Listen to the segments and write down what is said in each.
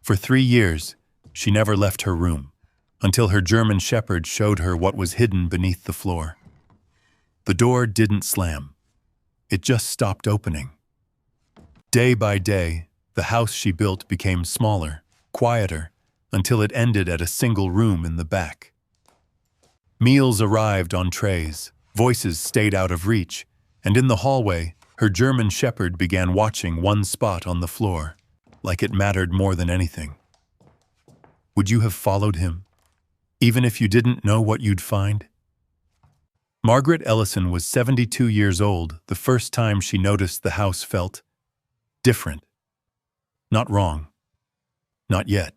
For 3 years, she never left her room, until her German shepherd showed her what was hidden beneath the floor. The door didn't slam. It just stopped opening. Day by day, the house she built became smaller, quieter, until it ended at a single room in the back. Meals arrived on trays, voices stayed out of reach, and in the hallway, her German shepherd began watching one spot on the floor, like it mattered more than anything. Would you have followed him, even if you didn't know what you'd find? Margaret Ellison was 72 years old the first time she noticed the house felt different. Not wrong. Not yet.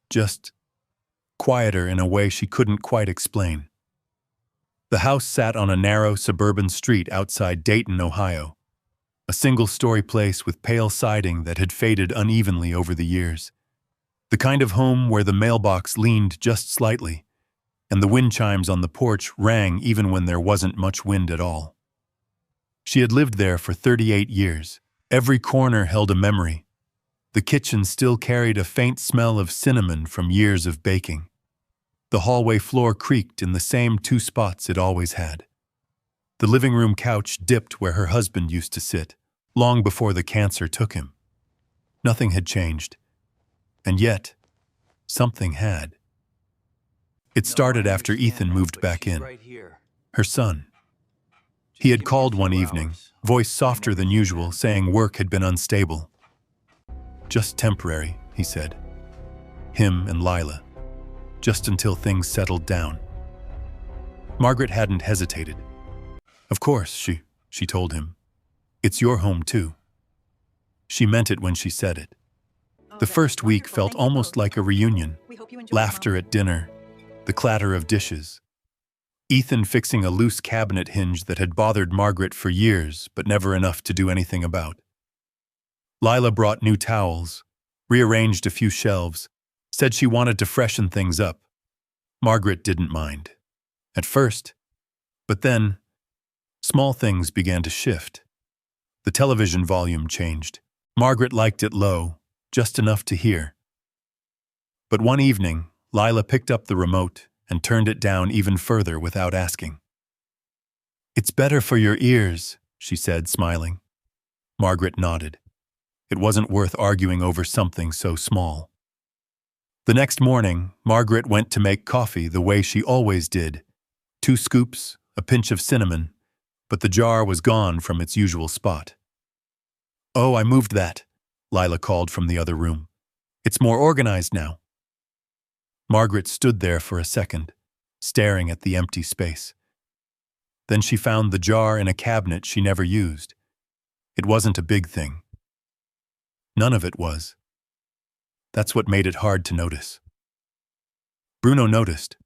Just quieter in a way she couldn't quite explain. The house sat on a narrow suburban street outside Dayton, Ohio, a single-story place with pale siding that had faded unevenly over the years. The kind of home where the mailbox leaned just slightly, and the wind chimes on the porch rang even when there wasn't much wind at all. She had lived there for 38 years. Every corner held a memory. The kitchen still carried a faint smell of cinnamon from years of baking. The hallway floor creaked in the same 2 spots it always had. The living room couch dipped where her husband used to sit, long before the cancer took him. Nothing had changed. And yet, something had. It started after Ethan moved back in. Her son. He had called one evening, voice softer than usual, saying work had been unstable. Just temporary, he said. Him and Lila. Just until things settled down. Margaret hadn't hesitated. Of course, she told him. It's your home too. She meant it when she said it. The first week felt almost like a reunion. Laughter at dinner, the clatter of dishes. Ethan fixing a loose cabinet hinge that had bothered Margaret for years, but never enough to do anything about. Lila brought new towels, rearranged a few shelves, said she wanted to freshen things up. Margaret didn't mind. At first. But then, small things began to shift. The television volume changed. Margaret liked it low, just enough to hear. But one evening, Lila picked up the remote and turned it down even further without asking. It's better for your ears, she said, smiling. Margaret nodded. It wasn't worth arguing over something so small. The next morning, Margaret went to make coffee the way she always did. 2 scoops, a pinch of cinnamon, but the jar was gone from its usual spot. Oh, I moved that, Lila called from the other room. It's more organized now. Margaret stood there for a second, staring at the empty space. Then she found the jar in a cabinet she never used. It wasn't a big thing. None of it was. That's what made it hard to notice. Bruno noticed.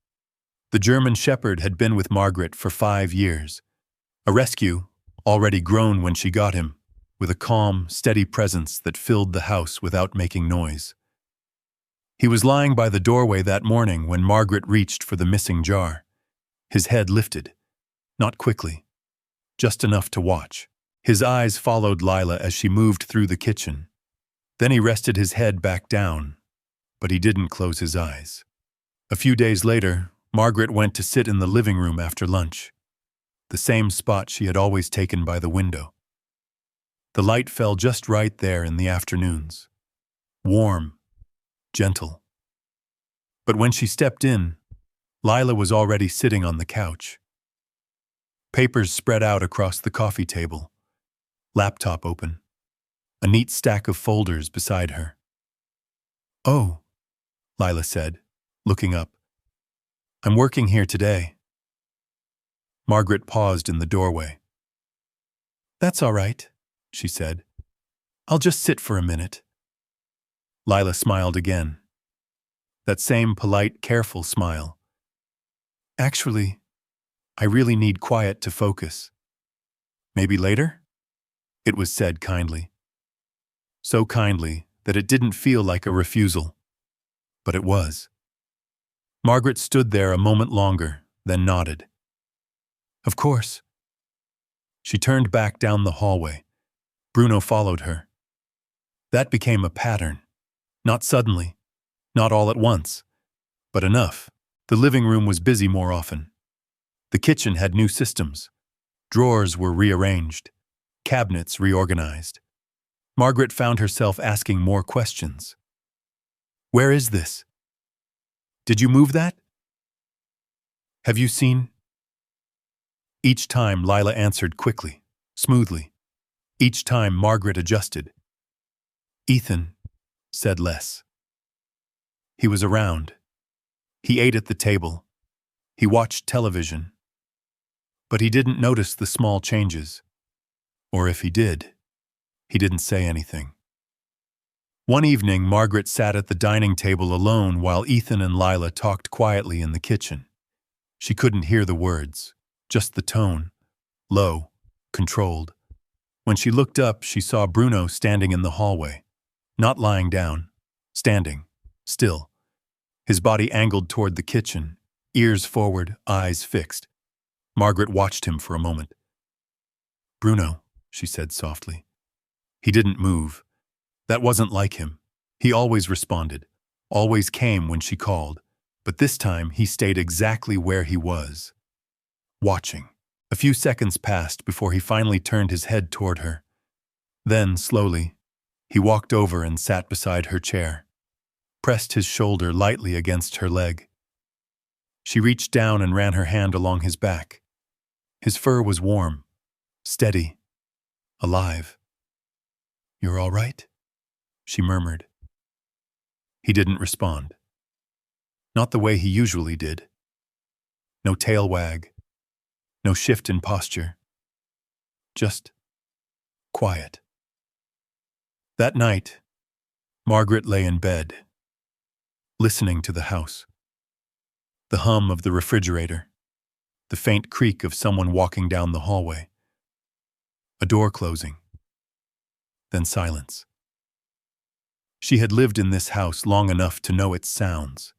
The German shepherd had been with Margaret for 5 years. A rescue, already grown when she got him, with a calm, steady presence that filled the house without making noise. He was lying by the doorway that morning when Margaret reached for the missing jar. His head lifted. Not quickly. Just enough to watch. His eyes followed Lila as she moved through the kitchen. Then he rested his head back down, but he didn't close his eyes. A few days later, Margaret went to sit in the living room after lunch, the same spot she had always taken by the window. The light fell just right there in the afternoons. Warm, gentle. But when she stepped in, Lila was already sitting on the couch. Papers spread out across the coffee table, laptop open. A neat stack of folders beside her. Oh, Lila said, looking up. I'm working here today. Margaret paused in the doorway. That's all right, she said. I'll just sit for a minute. Lila smiled again. That same polite, careful smile. Actually, I really need quiet to focus. Maybe later? It was said kindly. So kindly that it didn't feel like a refusal. But it was. Margaret stood there a moment longer, then nodded. Of course. She turned back down the hallway. Bruno followed her. That became a pattern. Not suddenly, not all at once, but enough. The living room was busy more often. The kitchen had new systems. Drawers were rearranged, cabinets reorganized. Margaret found herself asking more questions. Where is this? Did you move that? Have you seen? Each time Lila answered quickly, smoothly. Each time Margaret adjusted. Ethan said less. He was around. He ate at the table. He watched television. But he didn't notice the small changes. Or if he did, he didn't say anything. One evening, Margaret sat at the dining table alone while Ethan and Lila talked quietly in the kitchen. She couldn't hear the words, just the tone, low, controlled. When she looked up, she saw Bruno standing in the hallway, not lying down, standing, still. His body angled toward the kitchen, ears forward, eyes fixed. Margaret watched him for a moment. Bruno, she said softly. He didn't move. That wasn't like him. He always responded, always came when she called, but this time he stayed exactly where he was, watching. A few seconds passed before he finally turned his head toward her. Then, slowly, he walked over and sat beside her chair, pressed his shoulder lightly against her leg. She reached down and ran her hand along his back. His fur was warm, steady, alive. "You're all right?" she murmured. He didn't respond. Not the way he usually did. No tail wag, no shift in posture. Just quiet. That night, Margaret lay in bed, listening to the house. The hum of the refrigerator, the faint creak of someone walking down the hallway, a door closing, then silence. She had lived in this house long enough to know its sounds,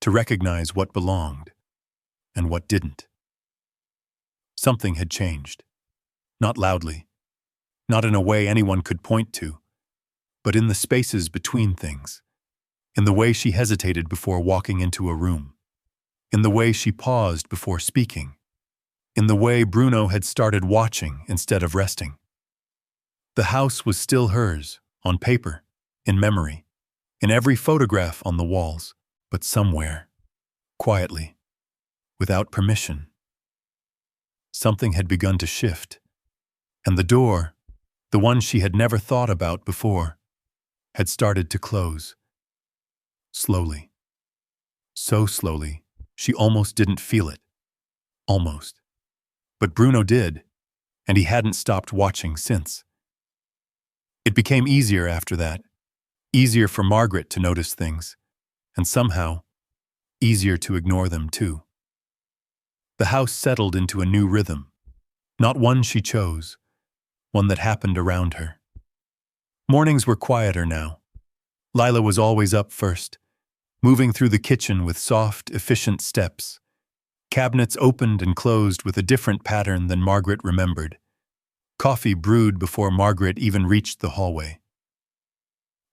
to recognize what belonged and what didn't. Something had changed, not loudly, not in a way anyone could point to, but in the spaces between things, in the way she hesitated before walking into a room, in the way she paused before speaking, in the way Bruno had started watching instead of resting. The house was still hers, on paper, in memory, in every photograph on the walls, but somewhere, quietly, without permission, something had begun to shift, and the door, the one she had never thought about before, had started to close. Slowly. So slowly, she almost didn't feel it. Almost. But Bruno did, and he hadn't stopped watching since. It became easier after that, easier for Margaret to notice things, and somehow, easier to ignore them too. The house settled into a new rhythm, not one she chose, one that happened around her. Mornings were quieter now. Lila was always up first, moving through the kitchen with soft, efficient steps. Cabinets opened and closed with a different pattern than Margaret remembered. Coffee brewed before Margaret even reached the hallway.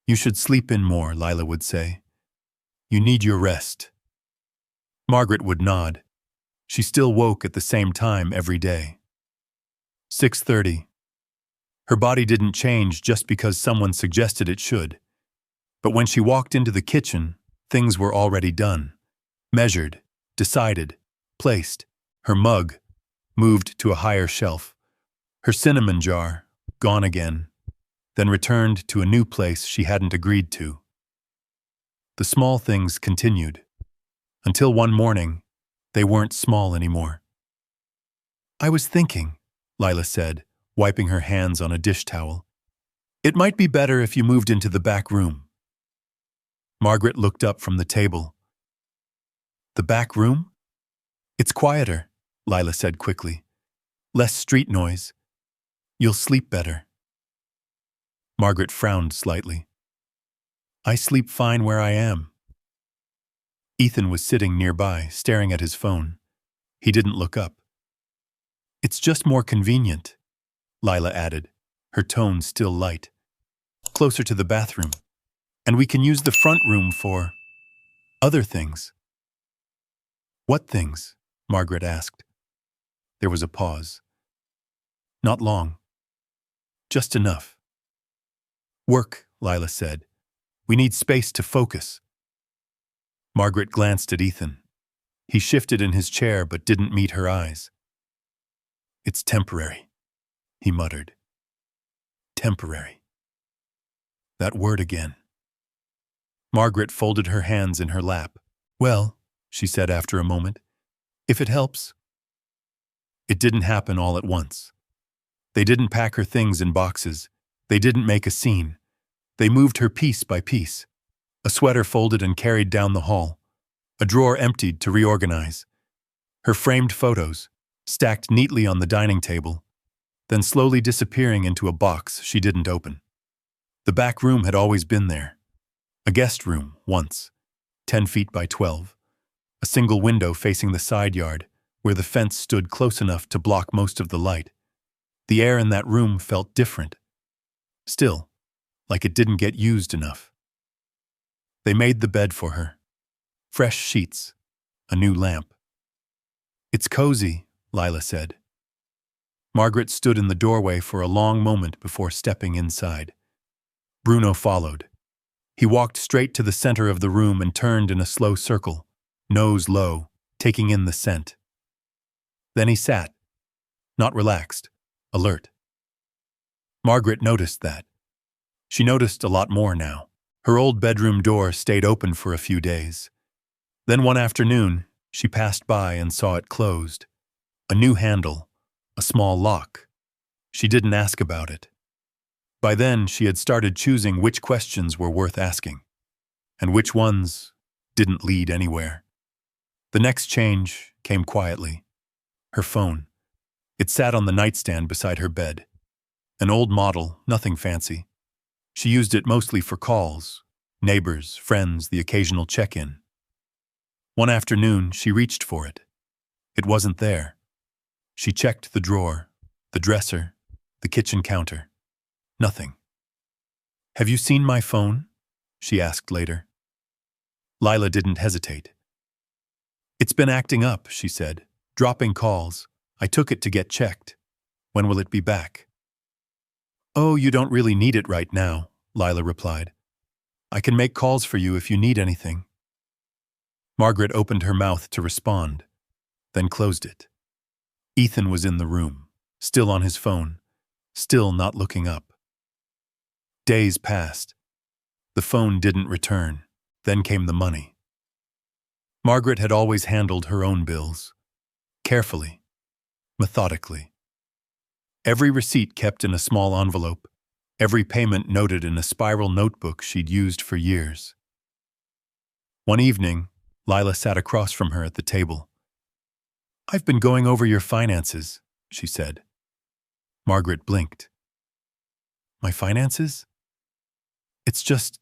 "You should sleep in more," Lila would say. "You need your rest." Margaret would nod. She still woke at the same time every day. 6:30. Her body didn't change just because someone suggested it should. But when she walked into the kitchen, things were already done. Measured, decided, placed. Her mug, moved to a higher shelf. Her cinnamon jar, gone again, then returned to a new place she hadn't agreed to. The small things continued, until one morning, they weren't small anymore. "I was thinking," Lila said, wiping her hands on a dish towel. "It might be better if you moved into the back room." Margaret looked up from the table. "The back room? It's quieter," Lila said quickly. "Less street noise. You'll sleep better." Margaret frowned slightly. "I sleep fine where I am." Ethan was sitting nearby, staring at his phone. He didn't look up. "It's just more convenient," Lila added, her tone still light. "Closer to the bathroom. And we can use the front room for other things. What things? Margaret asked. There was a pause. Not long. Just enough. Work, Lila said. We need space to focus. Margaret glanced at Ethan. He shifted in his chair but didn't meet her eyes. It's temporary, he muttered. Temporary. That word again. Margaret folded her hands in her lap. Well, she said after a moment, if it helps. It didn't happen all at once. They didn't pack her things in boxes. They didn't make a scene. They moved her piece by piece. A sweater folded and carried down the hall. A drawer emptied to reorganize. Her framed photos, stacked neatly on the dining table, then slowly disappearing into a box she didn't open. The back room had always been there. A guest room, once, 10 feet by 12. A single window facing the side yard, where the fence stood close enough to block most of the light. The air in that room felt different. Still, like it didn't get used enough. They made the bed for her. Fresh sheets, a new lamp. It's cozy, Lila said. Margaret stood in the doorway for a long moment before stepping inside. Bruno followed. He walked straight to the center of the room and turned in a slow circle, nose low, taking in the scent. Then he sat, not relaxed, alert. Margaret noticed that. She noticed a lot more now. Her old bedroom door stayed open for a few days. Then one afternoon, she passed by and saw it closed. A new handle, a small lock. She didn't ask about it. By then, she had started choosing which questions were worth asking, and which ones didn't lead anywhere. The next change came quietly. Her phone. It sat on the nightstand beside her bed. An old model, nothing fancy. She used it mostly for calls, neighbors, friends, the occasional check-in. One afternoon, she reached for it. It wasn't there. She checked the drawer, the dresser, the kitchen counter. Nothing. Have you seen my phone? She asked later. Lila didn't hesitate. It's been acting up, she said, dropping calls. I took it to get checked. When will it be back? Oh, you don't really need it right now, Lila replied. I can make calls for you if you need anything. Margaret opened her mouth to respond, then closed it. Ethan was in the room, still on his phone, still not looking up. Days passed. The phone didn't return. Then came the money. Margaret had always handled her own bills. Carefully. Methodically. Every receipt kept in a small envelope. Every payment noted in a spiral notebook she'd used for years. One evening, Lila sat across from her at the table. I've been going over your finances, she said. Margaret blinked. My finances? It's just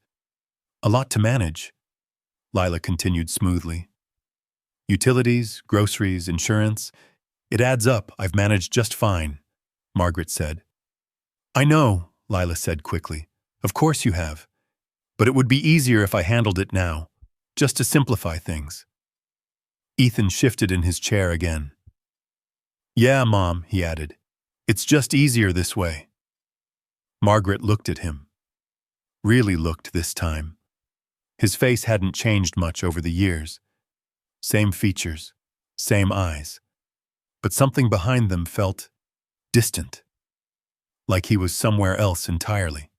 a lot to manage, Lila continued smoothly. Utilities, groceries, insurance, it adds up. I've managed just fine, Margaret said. I know, Lila said quickly. Of course you have. But it would be easier if I handled it now, just to simplify things. Ethan shifted in his chair again. Yeah, Mom, he added. It's just easier this way. Margaret looked at him. Really looked this time. His face hadn't changed much over the years. Same features, same eyes. But something behind them felt distant, like he was somewhere else entirely.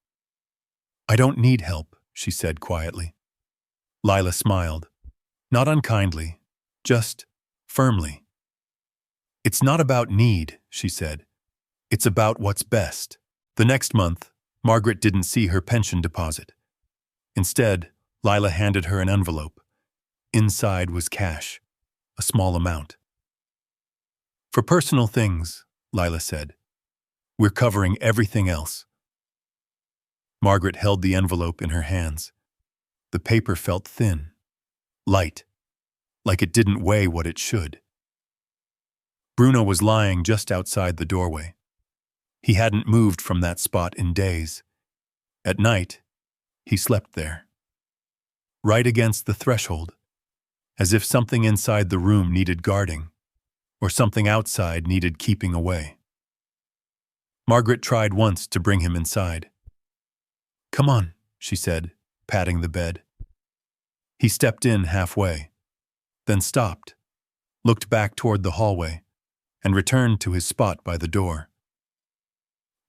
I don't need help, she said quietly. Lila smiled, not unkindly, just firmly. It's not about need, she said. It's about what's best. The next month, Margaret didn't see her pension deposit. Instead, Lila handed her an envelope. Inside was cash, a small amount. For personal things, Lila said. We're covering everything else. Margaret held the envelope in her hands. The paper felt thin, light, like it didn't weigh what it should. Bruno was lying just outside the doorway. He hadn't moved from that spot in days. At night, he slept there. right against the threshold, as if something inside the room needed guarding, or something outside needed keeping away. Margaret tried once to bring him inside. "Come on," she said, patting the bed. He stepped in halfway, then stopped, looked back toward the hallway, and returned to his spot by the door.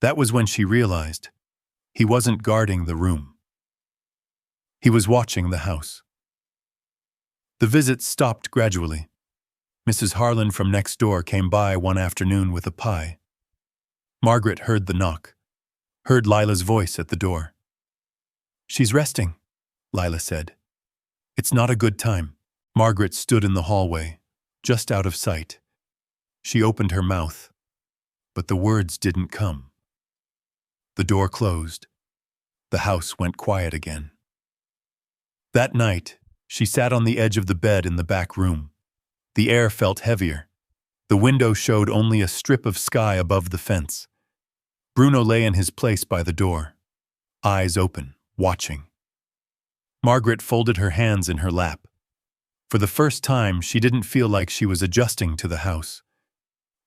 That was when she realized he wasn't guarding the room. He was watching the house. The visits stopped gradually. Mrs. Harlan from next door came by one afternoon with a pie. Margaret heard the knock, heard Lila's voice at the door. "She's resting," Lila said. "It's not a good time." Margaret stood in the hallway, just out of sight. She opened her mouth, but the words didn't come. The door closed. The house went quiet again. That night, she sat on the edge of the bed in the back room. The air felt heavier. The window showed only a strip of sky above the fence. Bruno lay in his place by the door, eyes open, watching. Margaret folded her hands in her lap. For the first time, she didn't feel like she was adjusting to the house.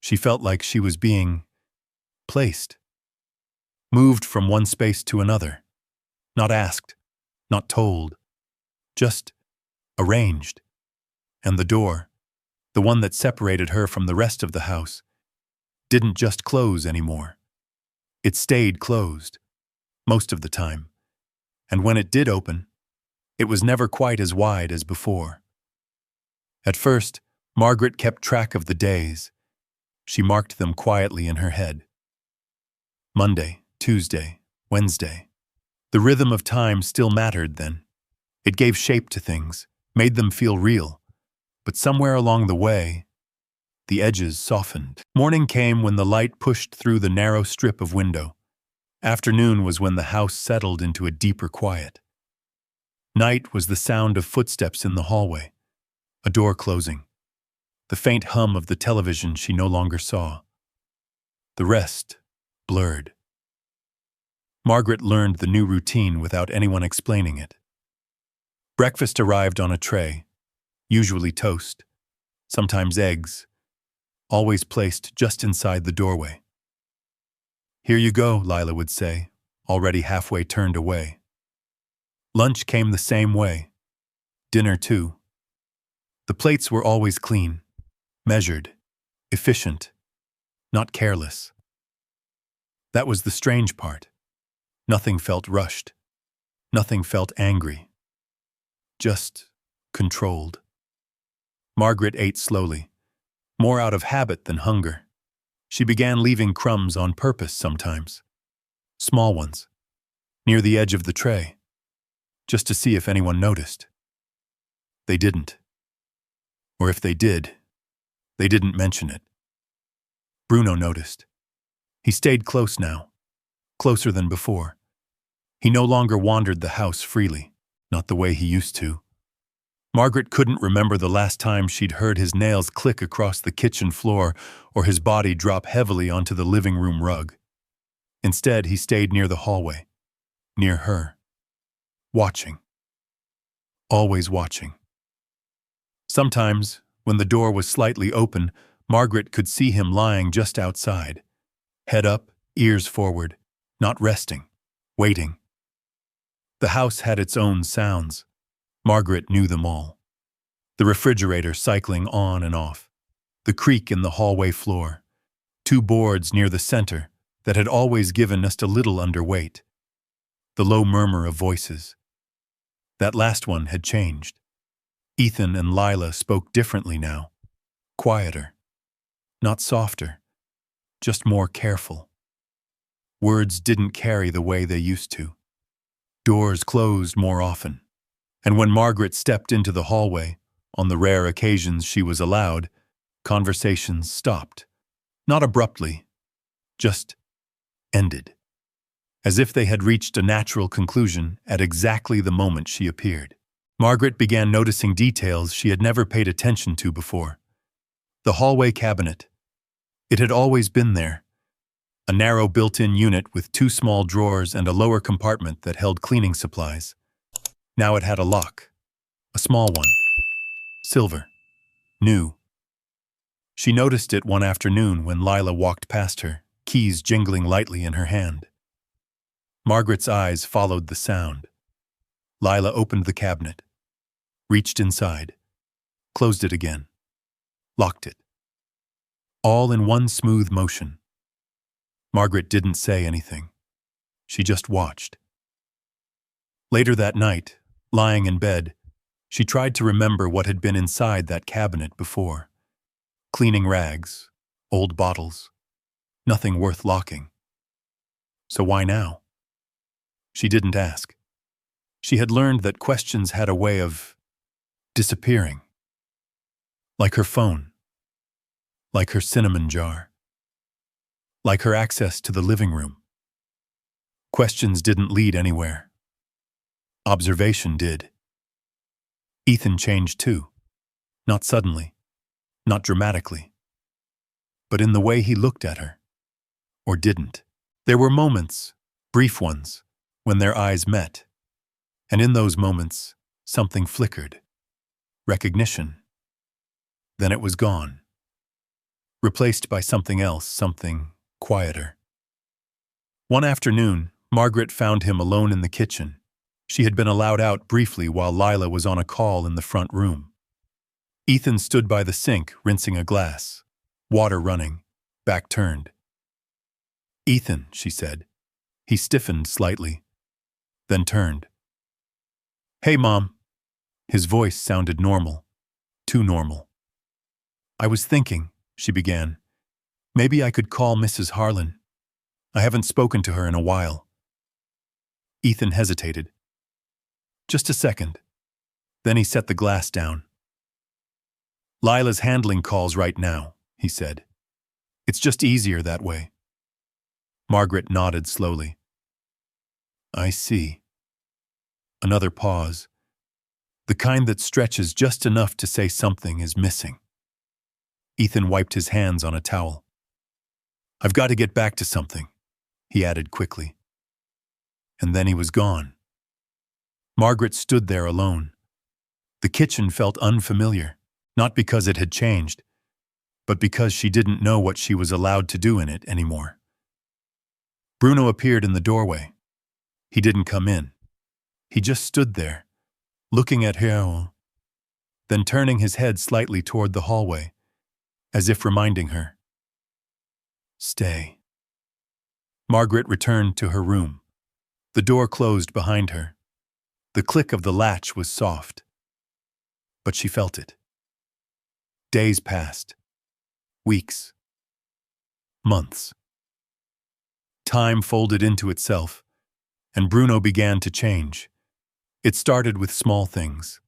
She felt like she was being placed, moved from one space to another, not asked, not told, just arranged. And the door, the one that separated her from the rest of the house, didn't just close anymore. It stayed closed, most of the time. And when it did open, it was never quite as wide as before. At first, Margaret kept track of the days. She marked them quietly in her head. Monday, Tuesday, Wednesday. The rhythm of time still mattered then. It gave shape to things, made them feel real. But somewhere along the way, the edges softened. Morning came when the light pushed through the narrow strip of window. Afternoon was when the house settled into a deeper quiet. Night was the sound of footsteps in the hallway, a door closing, the faint hum of the television she no longer saw. The rest blurred. Margaret learned the new routine without anyone explaining it. Breakfast arrived on a tray, usually toast, sometimes eggs, always placed just inside the doorway. "Here you go," Lila would say, already halfway turned away. Lunch came the same way. Dinner too. The plates were always clean, measured, efficient, not careless. That was the strange part. Nothing felt rushed. Nothing felt angry. Just controlled. Margaret ate slowly, more out of habit than hunger. She began leaving crumbs on purpose sometimes. Small ones, near the edge of the tray, just to see if anyone noticed. They didn't. Or if they did, they didn't mention it. Bruno noticed. He stayed close now, closer than before. He no longer wandered the house freely, not the way he used to. Margaret couldn't remember the last time she'd heard his nails click across the kitchen floor or his body drop heavily onto the living room rug. Instead, he stayed near the hallway, near her, watching. Always watching. Sometimes, when the door was slightly open, Margaret could see him lying just outside, head up, ears forward, not resting, waiting. The house had its own sounds. Margaret knew them all. The refrigerator cycling on and off, the creak in the hallway floor, two boards near the center that had always given just a little underweight, the low murmur of voices. That last one had changed. Ethan and Lila spoke differently now, quieter, not softer, just more careful. Words didn't carry the way they used to. Doors closed more often. And when Margaret stepped into the hallway, on the rare occasions she was allowed, conversations stopped. Not abruptly, just ended. As if they had reached a natural conclusion at exactly the moment she appeared. Margaret began noticing details she had never paid attention to before. The hallway cabinet. It had always been there. A narrow built-in unit with two small drawers and a lower compartment that held cleaning supplies. Now it had a lock, A small one. Silver. New. She noticed it one afternoon when Lila walked past her, keys jingling lightly in her hand. Margaret's eyes followed the sound. Lila opened the cabinet, reached inside, closed it again, locked it. All in one smooth motion. Margaret didn't say anything. She just watched. Later that night, lying in bed, she tried to remember what had been inside that cabinet before. Cleaning rags, old bottles, nothing worth locking. So why now? She didn't ask. She had learned that questions had a way of disappearing. Like her phone. Like her cinnamon jar. Like her access to the living room. Questions didn't lead anywhere. Observation did. Ethan changed too. Not suddenly. Not dramatically. But in the way he looked at her. Or didn't. There were moments, brief ones, when their eyes met. And in those moments, something flickered. Recognition. Then it was gone. Replaced by something else, something quieter. One afternoon, Margaret found him alone in the kitchen. She had been allowed out briefly while Lila was on a call in the front room. Ethan stood by the sink, rinsing a glass. Water running, back turned. "Ethan," she said. He stiffened slightly, then turned. "Hey, Mom." His voice sounded normal. Too normal. "I was thinking," she began, "maybe I could call Mrs. Harlan. I haven't spoken to her in a while." Ethan hesitated. "Just a second." Then he set the glass down. "Lila's handling calls right now," he said. "It's just easier that way." Margaret nodded slowly. "I see." Another pause. The kind that stretches just enough to say something is missing. Ethan wiped his hands on a towel. "I've got to get back to something," he added quickly. And then he was gone. Margaret stood there alone. The kitchen felt unfamiliar, not because it had changed, but because she didn't know what she was allowed to do in it anymore. Bruno appeared in the doorway. He didn't come in. He just stood there, looking at her, then turning his head slightly toward the hallway, as if reminding her. Stay. Margaret returned to her room. The door closed behind her. The click of the latch was soft. But she felt it. Days passed. Weeks. Months. Time folded into itself, and Bruno began to change. It started with small things.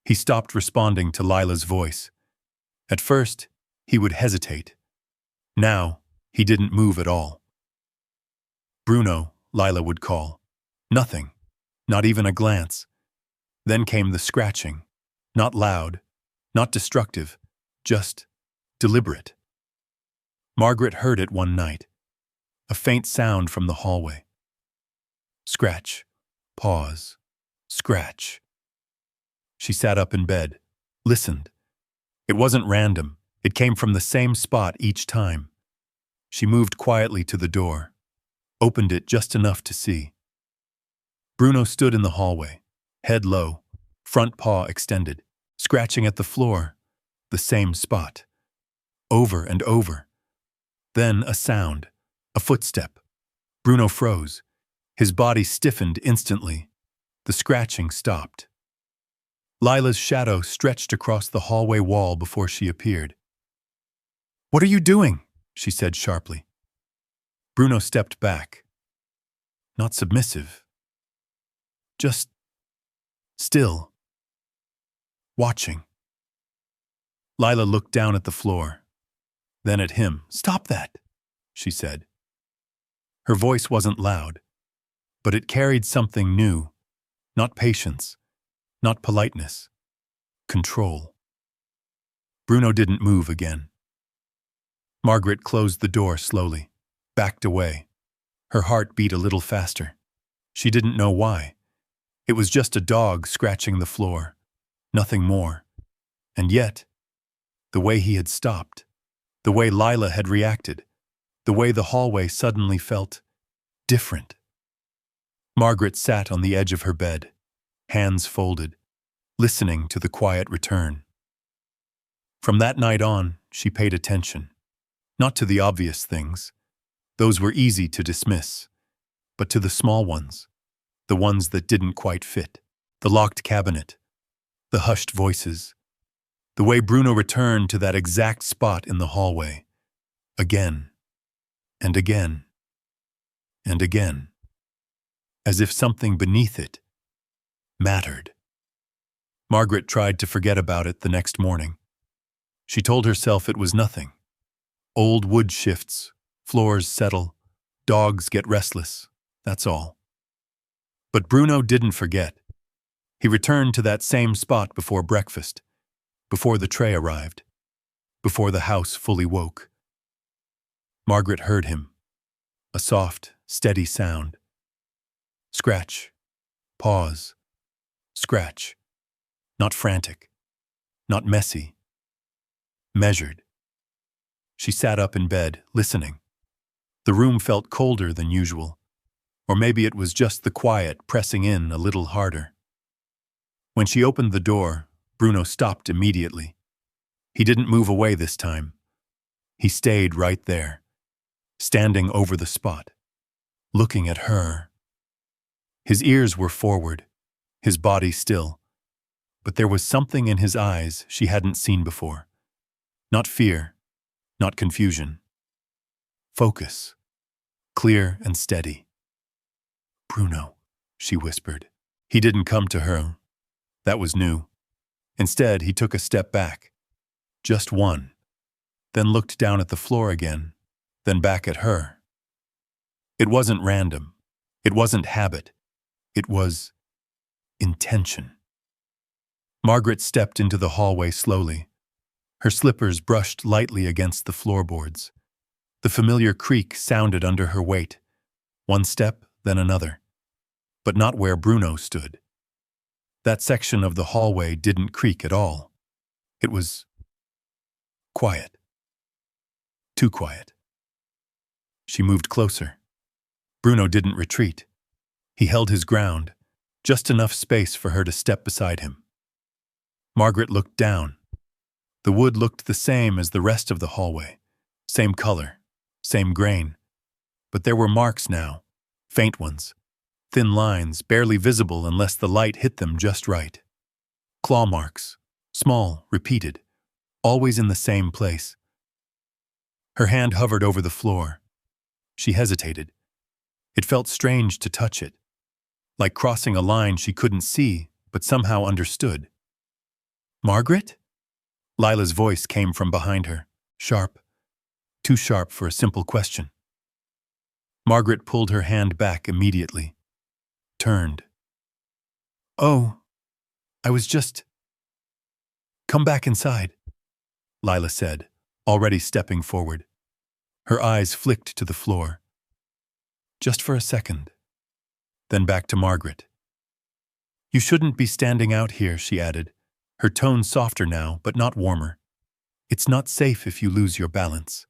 He stopped responding to Lila's voice. At first, he would hesitate. Now, he didn't move at all. "Bruno," Lila would call. Nothing, not even a glance. Then came the scratching. Not loud, not destructive, just deliberate. Margaret heard it one night. A faint sound from the hallway. Scratch. Pause. Scratch. She sat up in bed, listened. It wasn't random. It came from the same spot each time. She moved quietly to the door, opened it just enough to see. Bruno stood in the hallway, head low, front paw extended, scratching at the floor, the same spot. Over and over. Then a sound, a footstep. Bruno froze. His body stiffened instantly. The scratching stopped. Lila's shadow stretched across the hallway wall before she appeared. "What are you doing?" she said sharply. Bruno stepped back. Not submissive. Just still. Watching. Lila looked down at the floor, then at him. "Stop that," she said. Her voice wasn't loud, but it carried something new. Not patience, not politeness. Control. Bruno didn't move again. Margaret closed the door slowly, backed away. Her heart beat a little faster. She didn't know why. It was just a dog scratching the floor. Nothing more. And yet, the way he had stopped, the way Lila had reacted, the way the hallway suddenly felt different. Margaret sat on the edge of her bed, hands folded, listening to the quiet return. From that night on, she paid attention, not to the obvious things. Those were easy to dismiss, but to the small ones, the ones that didn't quite fit. The locked cabinet, the hushed voices, the way Bruno returned to that exact spot in the hallway, again, and again, and again, as if something beneath it mattered. Margaret tried to forget about it the next morning. She told herself it was nothing. Old wood shifts, floors settle, dogs get restless, that's all. But Bruno didn't forget. He returned to that same spot before breakfast, before the tray arrived, before the house fully woke. Margaret heard him, a soft, steady sound. Scratch, pause, scratch. Not frantic, not messy, measured. She sat up in bed, listening. The room felt colder than usual, or maybe it was just the quiet pressing in a little harder. When she opened the door, Bruno stopped immediately. He didn't move away this time. He stayed right there, standing over the spot, looking at her. His ears were forward, his body still, but there was something in his eyes she hadn't seen before. Not fear, not confusion. Focus, clear and steady. "Bruno," she whispered. He didn't come to her. That was new. Instead, he took a step back. Just one. Then looked down at the floor again, then back at her. It wasn't random. It wasn't habit. It was intention. Margaret stepped into the hallway slowly. Her slippers brushed lightly against the floorboards. The familiar creak sounded under her weight. One step, then another. But not where Bruno stood. That section of the hallway didn't creak at all. It was quiet. Too quiet. She moved closer. Bruno didn't retreat. He held his ground, just enough space for her to step beside him. Margaret looked down. The wood looked the same as the rest of the hallway. Same color, same grain. But there were marks now, faint ones. Thin lines, barely visible unless the light hit them just right. Claw marks, small, repeated, always in the same place. Her hand hovered over the floor. She hesitated. It felt strange to touch it, like crossing a line she couldn't see, but somehow understood. "Margaret?" Lila's voice came from behind her, sharp, too sharp for a simple question. Margaret pulled her hand back immediately. Turned. "Oh, I was just—" "Come back inside," Lila said, already stepping forward. Her eyes flicked to the floor. "Just for a second." Then back to Margaret. "You shouldn't be standing out here," she added, her tone softer now, but not warmer. "It's not safe if you lose your balance."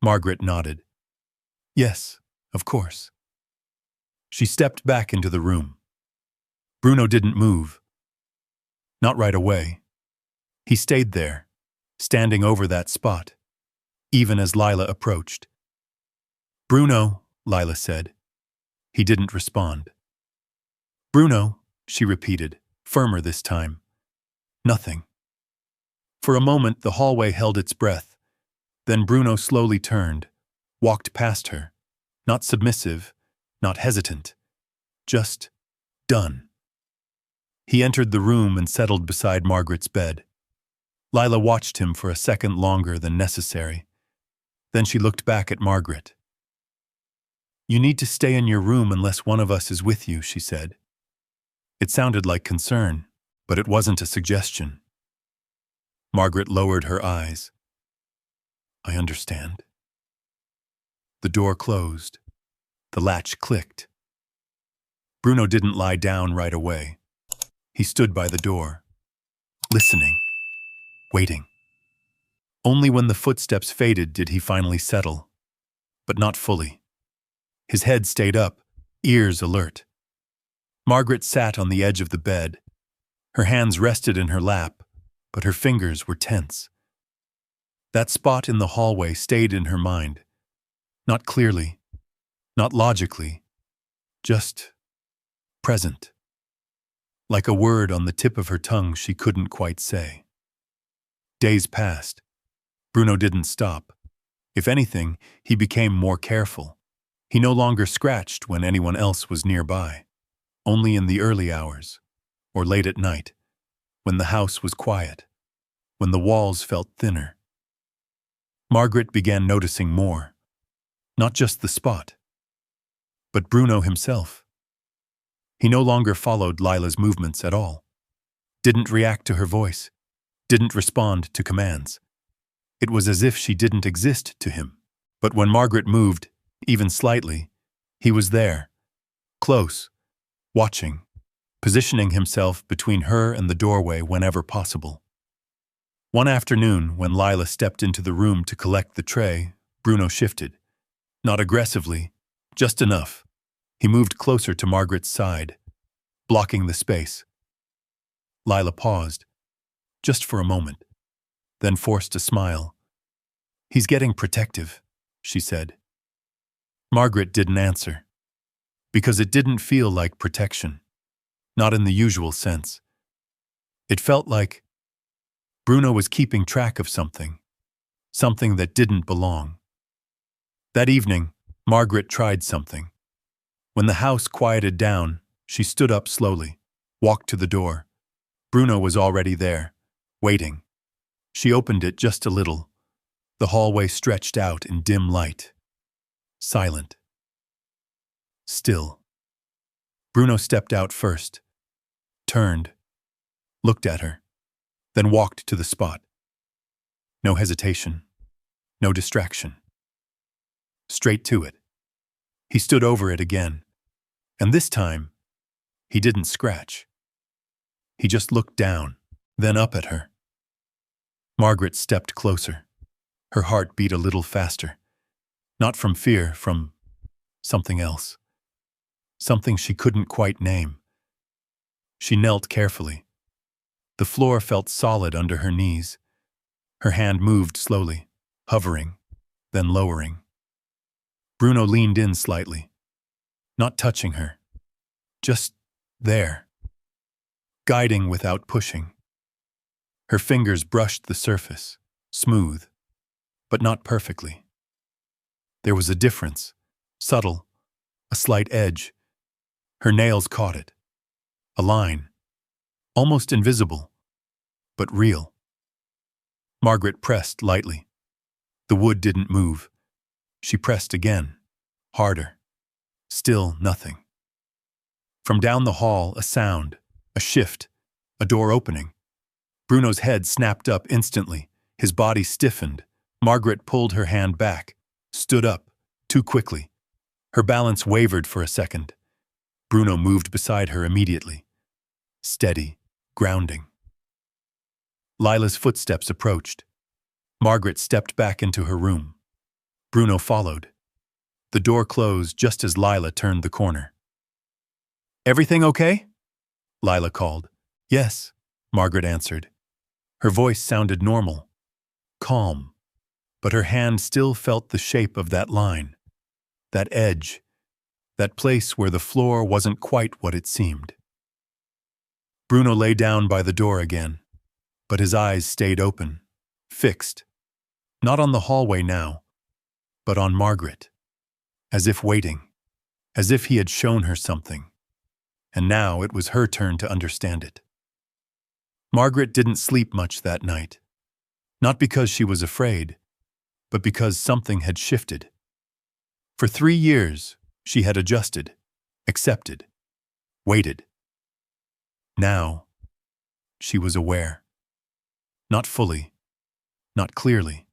Margaret nodded. "Yes, of course." She stepped back into the room. Bruno didn't move. Not right away. He stayed there, standing over that spot, even as Lila approached. "Bruno," Lila said. He didn't respond. "Bruno," she repeated, firmer this time. Nothing. For a moment, the hallway held its breath. Then Bruno slowly turned, walked past her, not submissive, not hesitant, just done. He entered the room and settled beside Margaret's bed. Lila watched him for a second longer than necessary. Then she looked back at Margaret. "You need to stay in your room unless one of us is with you," she said. It sounded like concern, but it wasn't a suggestion. Margaret lowered her eyes. "I understand." The door closed. The latch clicked. Bruno didn't lie down right away. He stood by the door, listening, waiting. Only when the footsteps faded did he finally settle, but not fully. His head stayed up, ears alert. Margaret sat on the edge of the bed. Her hands rested in her lap, but her fingers were tense. That spot in the hallway stayed in her mind, not clearly, not logically, just present. Like a word on the tip of her tongue she couldn't quite say. Days passed. Bruno didn't stop. If anything, he became more careful. He no longer scratched when anyone else was nearby, only in the early hours, or late at night, when the house was quiet, when the walls felt thinner. Margaret began noticing more, not just the spot, but Bruno himself. He no longer followed Lila's movements at all, didn't react to her voice, didn't respond to commands. It was as if she didn't exist to him. But when Margaret moved, even slightly, he was there, close, watching, positioning himself between her and the doorway whenever possible. One afternoon, when Lila stepped into the room to collect the tray, Bruno shifted. Not aggressively, just enough. He moved closer to Margaret's side, blocking the space. Lila paused, just for a moment, then forced a smile. "He's getting protective," she said. Margaret didn't answer, because it didn't feel like protection, not in the usual sense. It felt like Bruno was keeping track of something that didn't belong. That evening, Margaret tried something. When the house quieted down, she stood up slowly, walked to the door. Bruno was already there, waiting. She opened it just a little. The hallway stretched out in dim light. Silent. Still. Bruno stepped out first, turned, looked at her, then walked to the spot. No hesitation, no distraction. Straight to it. He stood over it again, and this time, he didn't scratch. He just looked down, then up at her. Margaret stepped closer. Her heart beat a little faster. Not from fear, from something else. Something she couldn't quite name. She knelt carefully. The floor felt solid under her knees. Her hand moved slowly, hovering, then lowering. Bruno leaned in slightly, not touching her, just there, guiding without pushing. Her fingers brushed the surface, smooth, but not perfectly. There was a difference, subtle, a slight edge. Her nails caught it. A line, almost invisible, but real. Margaret pressed lightly. The wood didn't move. She pressed again, harder. Still nothing. From down the hall, a sound, a shift, a door opening. Bruno's head snapped up instantly. His body stiffened. Margaret pulled her hand back, stood up, too quickly. Her balance wavered for a second. Bruno moved beside her immediately. Steady, grounding. Lila's footsteps approached. Margaret stepped back into her room. Bruno followed. The door closed just as Lila turned the corner. "Everything okay?" Lila called. "Yes," Margaret answered. Her voice sounded normal, calm, but her hand still felt the shape of that line, that edge, that place where the floor wasn't quite what it seemed. Bruno lay down by the door again, but his eyes stayed open, fixed, not on the hallway now, but on Margaret, as if waiting, as if he had shown her something, and now it was her turn to understand it. Margaret didn't sleep much that night, not because she was afraid, but because something had shifted. For 3 years, she had adjusted, accepted, waited. Now, she was aware. Not fully, not clearly,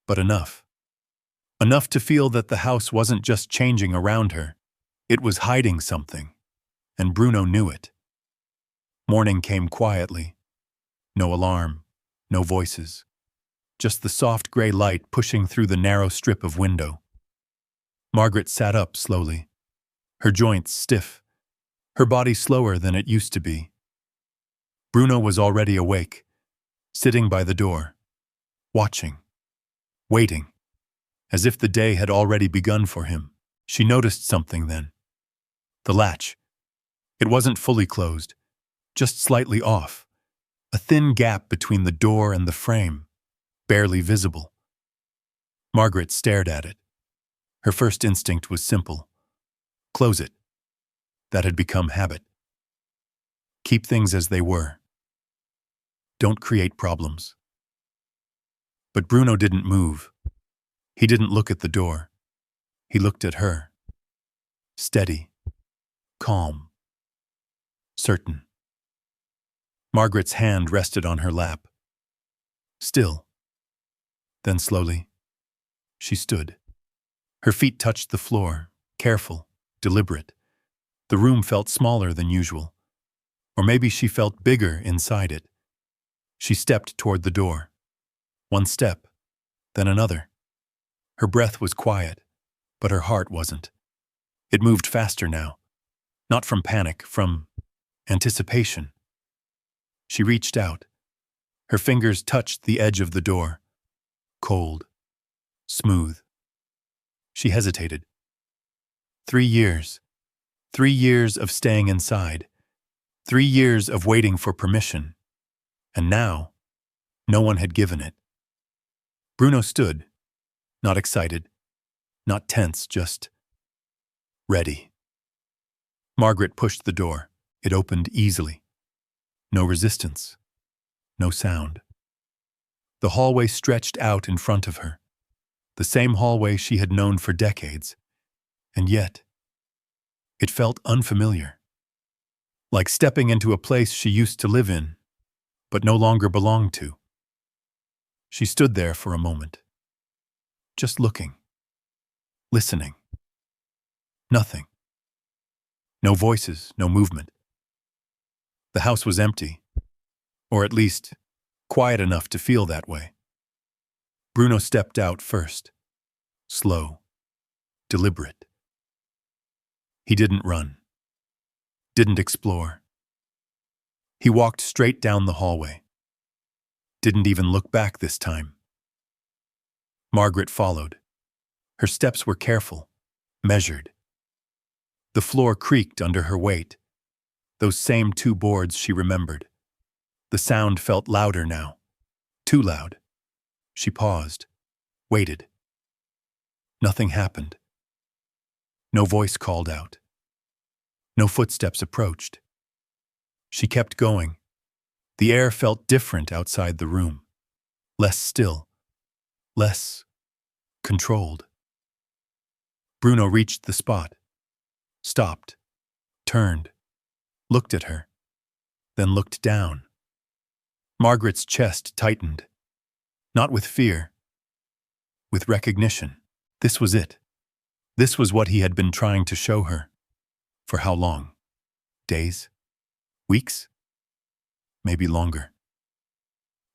but enough. Enough to feel that the house wasn't just changing around her, it was hiding something, and Bruno knew it. Morning came quietly, No alarm, no voices. Just the soft gray light pushing through the narrow strip of window. Margaret sat up slowly, her joints stiff, her body slower than it used to be. Bruno was already awake, sitting by the door, watching, waiting, as if the day had already begun for him. She noticed something then. The latch. It wasn't fully closed, just slightly off, a thin gap between the door and the frame, barely visible. Margaret stared at it. Her first instinct was simple. Close it. That had become habit. Keep things as they were. Don't create problems. But Bruno didn't move. He didn't look at the door. He looked at her. Steady. Calm. Certain. Margaret's hand rested on her lap. Still. Then slowly, she stood. Her feet touched the floor, careful, deliberate. The room felt smaller than usual. Or maybe she felt bigger inside it. She stepped toward the door. One step, then another. Her breath was quiet, but her heart wasn't. It moved faster now. Not from panic, from anticipation. She reached out. Her fingers touched the edge of the door. Cold. Smooth. She hesitated. 3 years. 3 years of staying inside. 3 years of waiting for permission. And now, no one had given it. Bruno stood, not excited, not tense, just ready. Margaret pushed the door. It opened easily. No resistance. No sound. The hallway stretched out in front of her. The same hallway she had known for decades. And yet, it felt unfamiliar. Like stepping into a place she used to live in, but no longer belonged to. She stood there for a moment. Just looking. Listening. Nothing. No voices, no movement. The house was empty, or at least quiet enough to feel that way. Bruno stepped out first, slow, deliberate. He didn't run, didn't explore. He walked straight down the hallway, didn't even look back this time. Margaret followed. Her steps were careful, measured. The floor creaked under her weight. Those same 2 boards she remembered. The sound felt louder now. Too loud. She paused, waited. Nothing happened. No voice called out. No footsteps approached. She kept going. The air felt different outside the room. Less still. Less controlled. Bruno reached the spot. Stopped. Turned. Looked at her. Then looked down. Margaret's chest tightened. Not with fear. With recognition. This was it. This was what he had been trying to show her. For how long? Days? Weeks? Maybe longer.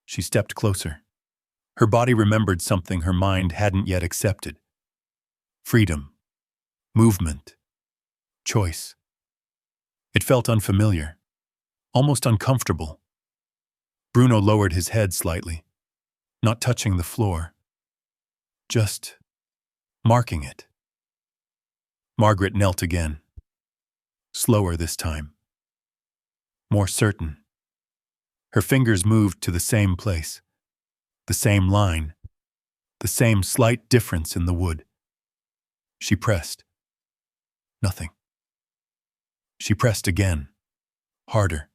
She stepped closer. Her body remembered something her mind hadn't yet accepted. Freedom. Movement. Choice. It felt unfamiliar. Almost uncomfortable. Bruno lowered his head slightly, not touching the floor. Just marking it. Margaret knelt again. Slower this time. More certain. Her fingers moved to the same place. The same line. The same slight difference in the wood. She pressed. Nothing. She pressed again. Harder.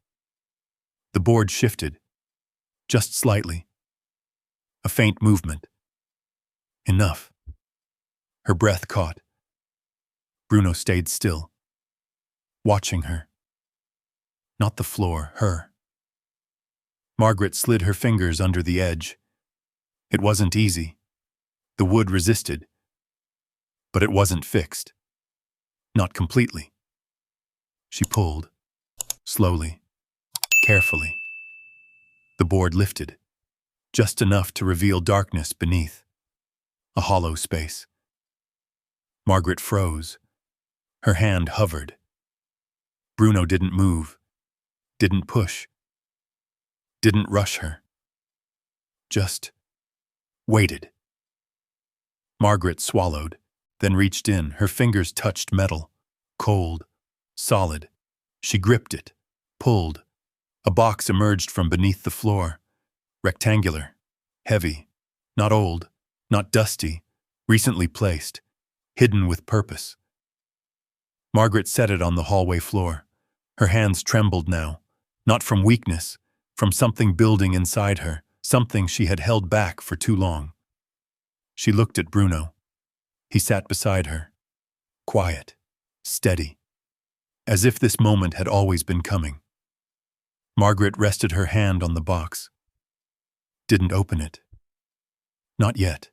The board shifted. Just slightly. A faint movement. Enough. Her breath caught. Bruno stayed still. Watching her. Not the floor, her. Margaret slid her fingers under the edge. It wasn't easy. The wood resisted. But it wasn't fixed. Not completely. She pulled. Slowly. Carefully. The board lifted, just enough to reveal darkness beneath. A hollow space. Margaret froze. Her hand hovered. Bruno didn't move, didn't push, didn't rush her. Just waited. Margaret swallowed, then reached in. Her fingers touched metal, cold, solid. She gripped it, pulled. A box emerged from beneath the floor. Rectangular, heavy, not old, not dusty, recently placed, hidden with purpose. Margaret set it on the hallway floor. Her hands trembled now, not from weakness, from something building inside her, something she had held back for too long. She looked at Bruno. He sat beside her, quiet, steady, as if this moment had always been coming. Margaret rested her hand on the box. Didn't open it. Not yet.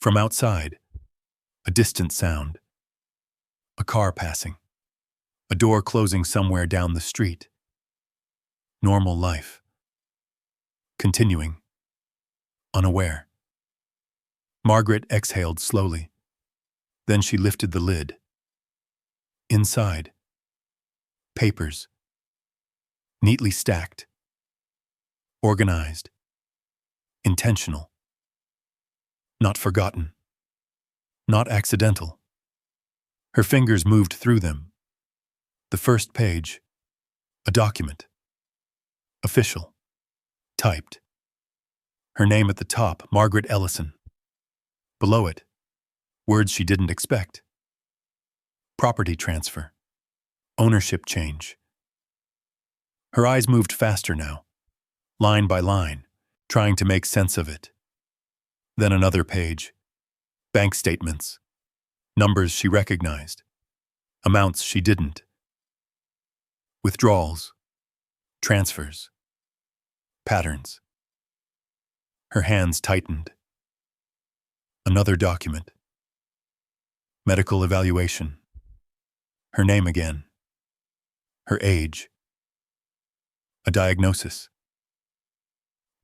From outside, a distant sound. A car passing. A door closing somewhere down the street. Normal life. Continuing. Unaware. Margaret exhaled slowly. Then she lifted the lid. Inside. Papers. Neatly stacked. Organized. Intentional. Not forgotten. Not accidental. Her fingers moved through them. The first page. A document. Official. Typed. Her name at the top, Margaret Ellison. Below it, words she didn't expect. Property transfer. Ownership change. Her eyes moved faster now, line by line, trying to make sense of it. Then another page. Bank statements. Numbers she recognized. Amounts she didn't. Withdrawals. Transfers. Patterns. Her hands tightened. Another document. Medical evaluation. Her name again. Her age. A diagnosis.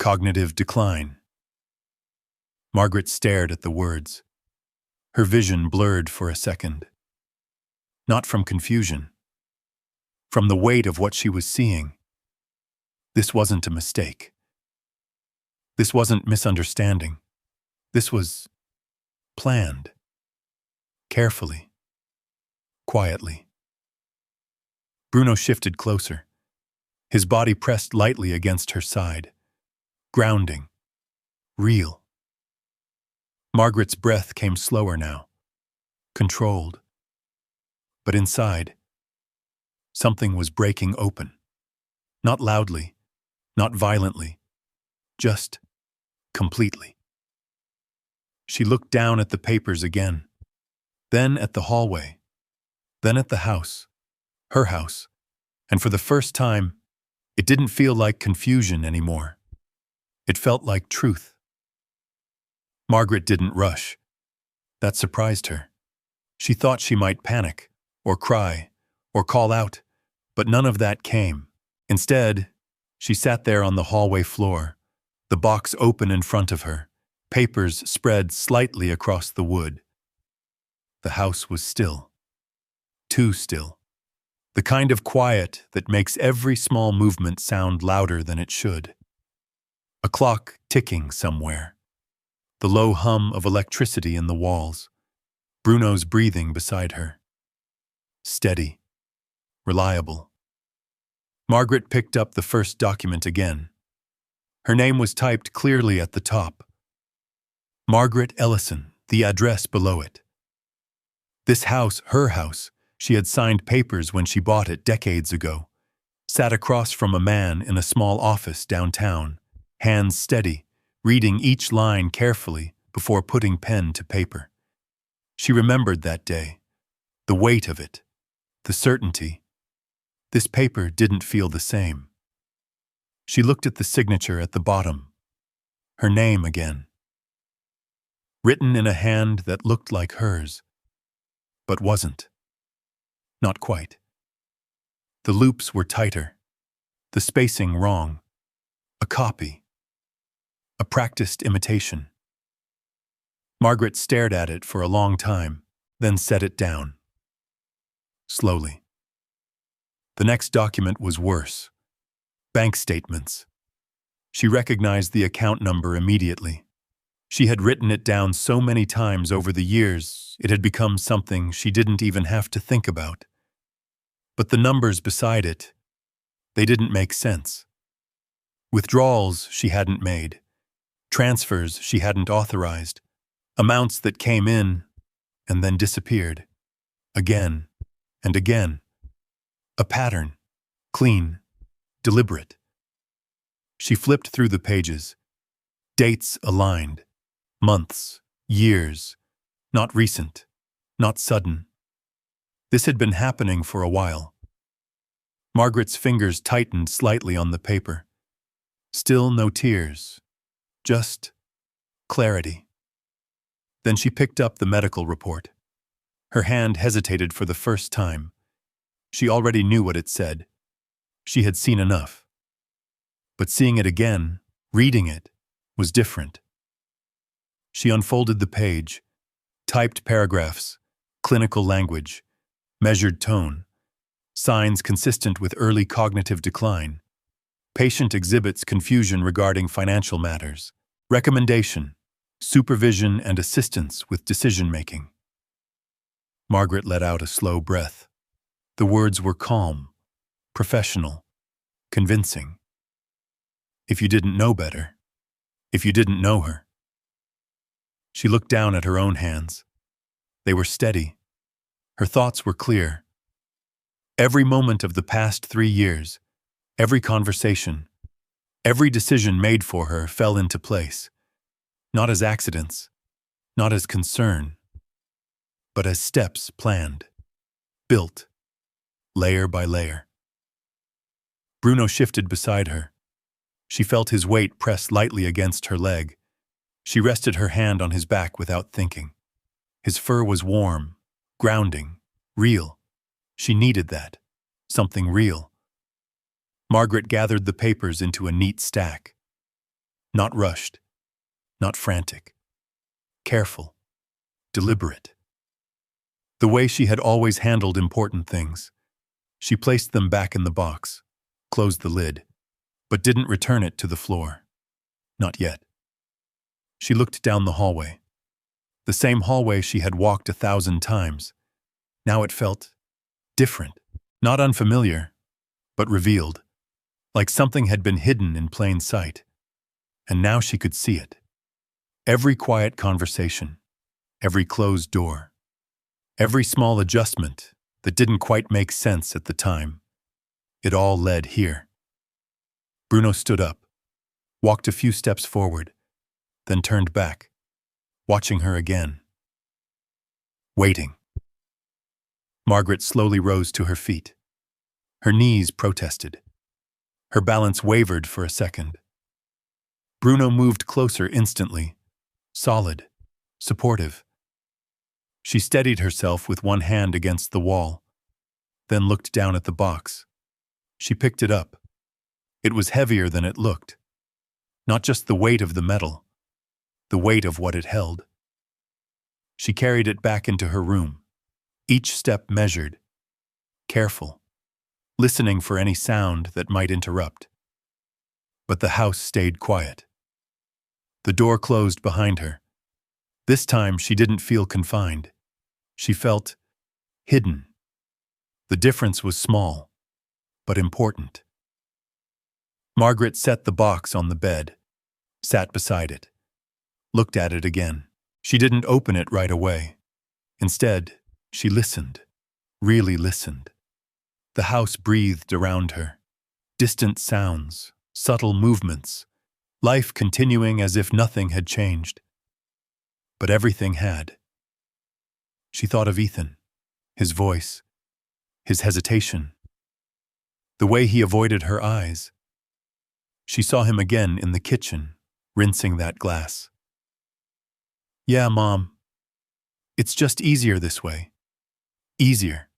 Cognitive decline. Margaret stared at the words. Her vision blurred for a second. Not from confusion. From the weight of what she was seeing. This wasn't a mistake. This wasn't misunderstanding. This was planned. Carefully. Quietly. Bruno shifted closer. His body pressed lightly against her side. Grounding. Real. Margaret's breath came slower now. Controlled. But inside, something was breaking open. Not loudly, not violently, just completely. She looked down at the papers again, then at the hallway, then at the house, her house, and for the first time, it didn't feel like confusion anymore. It felt like truth. Margaret didn't rush. That surprised her. She thought she might panic, or cry, or call out, but none of that came. Instead, she sat there on the hallway floor, the box open in front of her, papers spread slightly across the wood. The house was still. Too still. The kind of quiet that makes every small movement sound louder than it should. A clock ticking somewhere. The low hum of electricity in the walls. Bruno's breathing beside her. Steady. Reliable. Margaret picked up the first document again. Her name was typed clearly at the top. Margaret Ellison, the address below it. This house, her house, she had signed papers when she bought it decades ago. Sat across from a man in a small office downtown, hands steady, reading each line carefully before putting pen to paper. She remembered that day, the weight of it, the certainty. This paper didn't feel the same. She looked at the signature at the bottom. Her name again. Written in a hand that looked like hers, but wasn't. Not quite. The loops were tighter, the spacing wrong. A copy. A practiced imitation. Margaret stared at it for a long time, then set it down. Slowly. The next document was worse. Bank statements. She recognized the account number immediately. She had written it down so many times over the years, it had become something she didn't even have to think about. But the numbers beside it, they didn't make sense. Withdrawals she hadn't made, transfers she hadn't authorized, amounts that came in and then disappeared, again and again. A pattern, clean, deliberate. She flipped through the pages. Dates aligned. Months, years. Not recent, not sudden. This had been happening for a while. Margaret's fingers tightened slightly on the paper. Still no tears. Just clarity. Then she picked up the medical report. Her hand hesitated for the first time. She already knew what it said. She had seen enough. But seeing it again, reading it, was different. She unfolded the page, typed paragraphs, clinical language, measured tone, signs consistent with early cognitive decline. Patient exhibits confusion regarding financial matters. Recommendation, supervision and assistance with decision-making. Margaret let out a slow breath. The words were calm, professional, convincing. If you didn't know better, if you didn't know her. She looked down at her own hands. They were steady. Her thoughts were clear. Every moment of the past 3 years, every conversation, every decision made for her fell into place. Not as accidents, not as concern, but as steps planned, built, layer by layer. Bruno shifted beside her. She felt his weight press lightly against her leg. She rested her hand on his back without thinking. His fur was warm, grounding, real. She needed that. Something real. Margaret gathered the papers into a neat stack. Not rushed. Not frantic. Careful. Deliberate. The way she had always handled important things. She placed them back in the box, closed the lid, but didn't return it to the floor. Not yet. She looked down the hallway. The same hallway she had walked 1,000 times. Now it felt different, not unfamiliar, but revealed, like something had been hidden in plain sight. And now she could see it. Every quiet conversation, every closed door, every small adjustment that didn't quite make sense at the time, it all led here. Bruno stood up, walked a few steps forward, then turned back, watching her again. Waiting. Margaret slowly rose to her feet. Her knees protested. Her balance wavered for a second. Bruno moved closer instantly, solid, supportive. She steadied herself with one hand against the wall, then looked down at the box. She picked it up. It was heavier than it looked. Not just the weight of the metal, the weight of what it held. She carried it back into her room, each step measured, careful, listening for any sound that might interrupt. But the house stayed quiet. The door closed behind her. This time she didn't feel confined. She felt hidden. The difference was small, but important. Margaret set the box on the bed, sat beside it, looked at it again. She didn't open it right away. Instead, she listened, really listened. The house breathed around her. Distant sounds, subtle movements, life continuing as if nothing had changed. But everything had. She thought of Ethan, his voice, his hesitation, the way he avoided her eyes. She saw him again in the kitchen, rinsing that glass. "Yeah, Mom. It's just easier this way. Easier."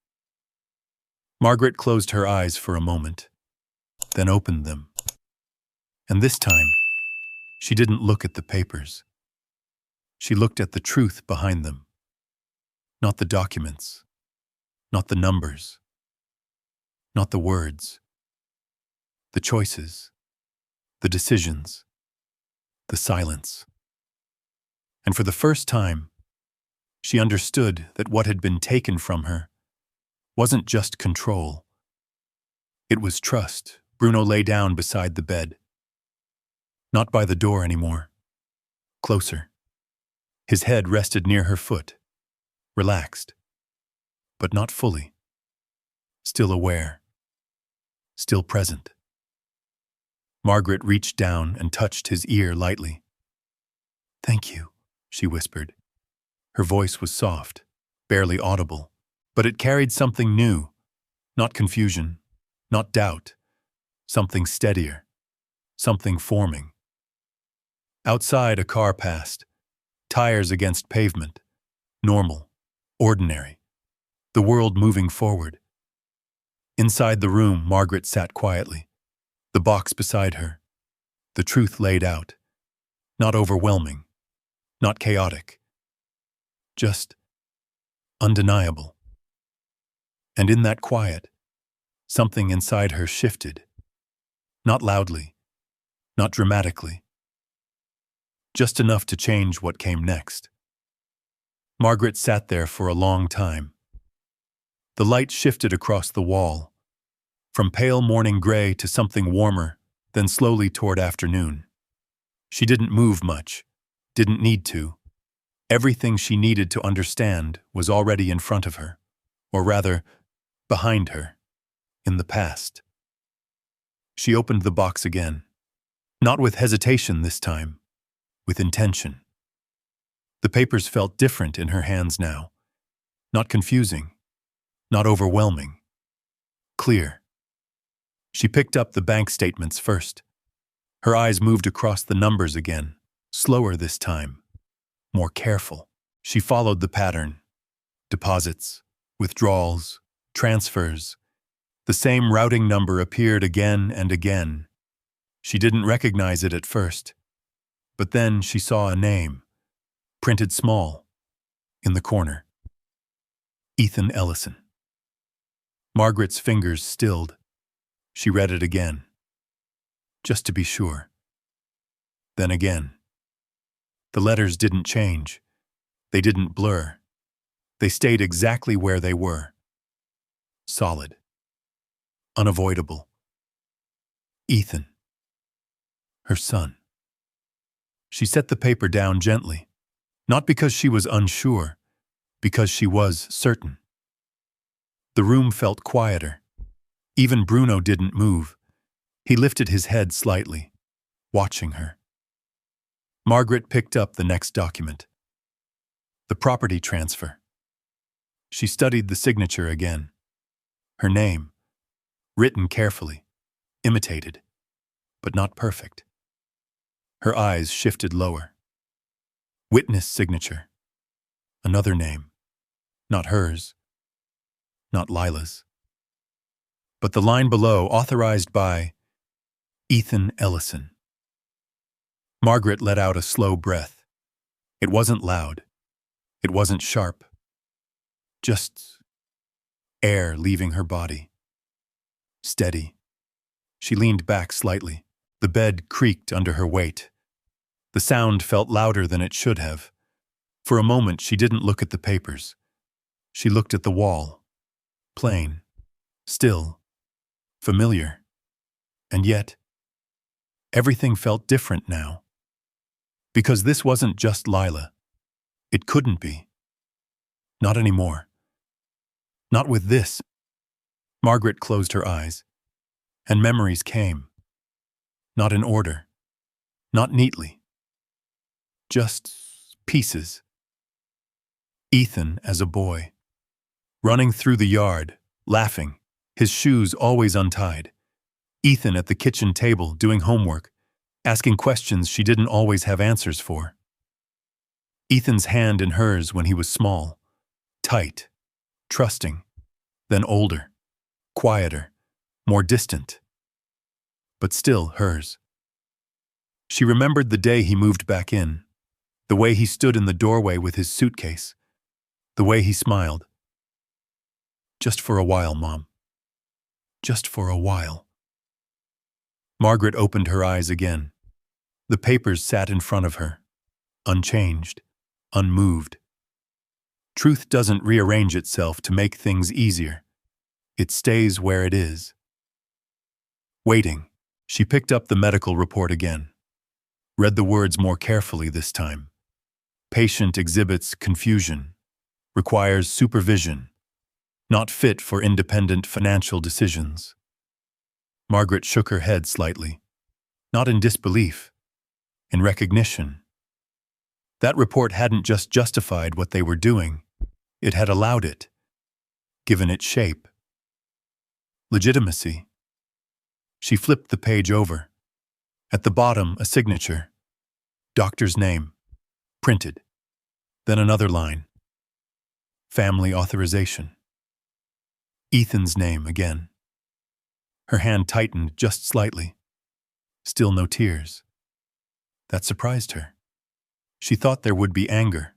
Margaret closed her eyes for a moment, then opened them. And this time, she didn't look at the papers. She looked at the truth behind them. Not the documents, not the numbers, not the words, the choices, the decisions, the silence. And for the first time, she understood that what had been taken from her wasn't just control. It was trust. Bruno lay down beside the bed. Not by the door anymore. Closer. His head rested near her foot. Relaxed. But not fully. Still aware. Still present. Margaret reached down and touched his ear lightly. "Thank you," she whispered. Her voice was soft, barely audible, but it carried something new. Not confusion, not doubt. Something steadier. Something forming. Outside, a car passed. Tires against pavement. Normal. Ordinary. The world moving forward. Inside the room, Margaret sat quietly. The box beside her. The truth laid out. Not overwhelming. Not chaotic. Just undeniable. And in that quiet, something inside her shifted. Not loudly. Not dramatically. Just enough to change what came next. Margaret sat there for a long time. The light shifted across the wall, from pale morning gray to something warmer, then slowly toward afternoon. She didn't move much, didn't need to. Everything she needed to understand was already in front of her, or rather, behind her, in the past. She opened the box again, not with hesitation this time, with intention. The papers felt different in her hands now, not confusing, not overwhelming, clear. She picked up the bank statements first. Her eyes moved across the numbers again, slower this time, more careful. She followed the pattern. Deposits, withdrawals, transfers. The same routing number appeared again and again. She didn't recognize it at first, but then she saw a name, printed small, in the corner. Ethan Ellison. Margaret's fingers stilled. She read it again, just to be sure. Then again. The letters didn't change. They didn't blur. They stayed exactly where they were. Solid. Unavoidable. Ethan. Her son. She set the paper down gently, not because she was unsure, because she was certain. The room felt quieter. Even Bruno didn't move. He lifted his head slightly, watching her. Margaret picked up the next document. The property transfer. She studied the signature again. Her name, written carefully, imitated, but not perfect. Her eyes shifted lower. Witness signature. Another name. Not hers. Not Lila's. But the line below, authorized by Ethan Ellison. Margaret let out a slow breath. It wasn't loud. It wasn't sharp. Just air leaving her body. Steady. She leaned back slightly. The bed creaked under her weight. The sound felt louder than it should have. For a moment, she didn't look at the papers. She looked at the wall. Plain. Still. Familiar. And yet, everything felt different now. Because this wasn't just Lila. It couldn't be. Not anymore. Not with this. Margaret closed her eyes, and memories came. Not in order. Not neatly. Just pieces. Ethan as a boy. Running through the yard, laughing, his shoes always untied. Ethan at the kitchen table doing homework, asking questions she didn't always have answers for. Ethan's hand in hers when he was small, tight, trusting, then older, quieter, more distant. But still hers. She remembered the day he moved back in, the way he stood in the doorway with his suitcase, the way he smiled. "Just for a while, Mom. Just for a while." Margaret opened her eyes again. The papers sat in front of her, unchanged, unmoved. Truth doesn't rearrange itself to make things easier. It stays where it is. Waiting, she picked up the medical report again. Read the words more carefully this time. Patient exhibits confusion. Requires supervision. Not fit for independent financial decisions. Margaret shook her head slightly. Not in disbelief. In recognition. That report hadn't just justified what they were doing. It had allowed it. Given it shape. Legitimacy. She flipped the page over. At the bottom, a signature. Doctor's name. Printed. Then another line. Family authorization. Ethan's name again. Her hand tightened just slightly. Still no tears. That surprised her. She thought there would be anger,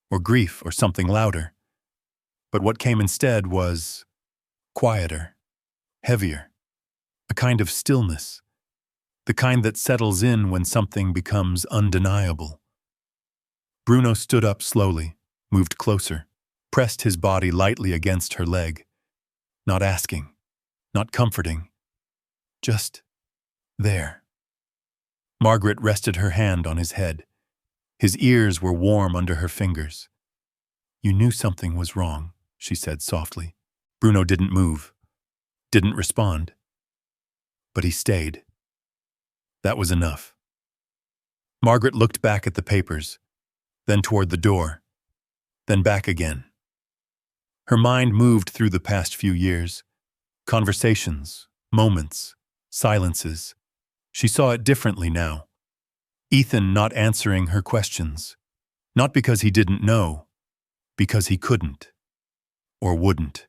or grief, or something louder. But what came instead was quieter, heavier, a kind of stillness, the kind that settles in when something becomes undeniable. Bruno stood up slowly, moved closer, pressed his body lightly against her leg, not asking, not comforting, just there. Margaret rested her hand on his head. His ears were warm under her fingers. "You knew something was wrong," she said softly. Bruno didn't move, didn't respond. But he stayed. That was enough. Margaret looked back at the papers, then toward the door, then back again. Her mind moved through the past few years. Conversations, moments, silences. She saw it differently now. Ethan not answering her questions. Not because he didn't know, because he couldn't. Or wouldn't.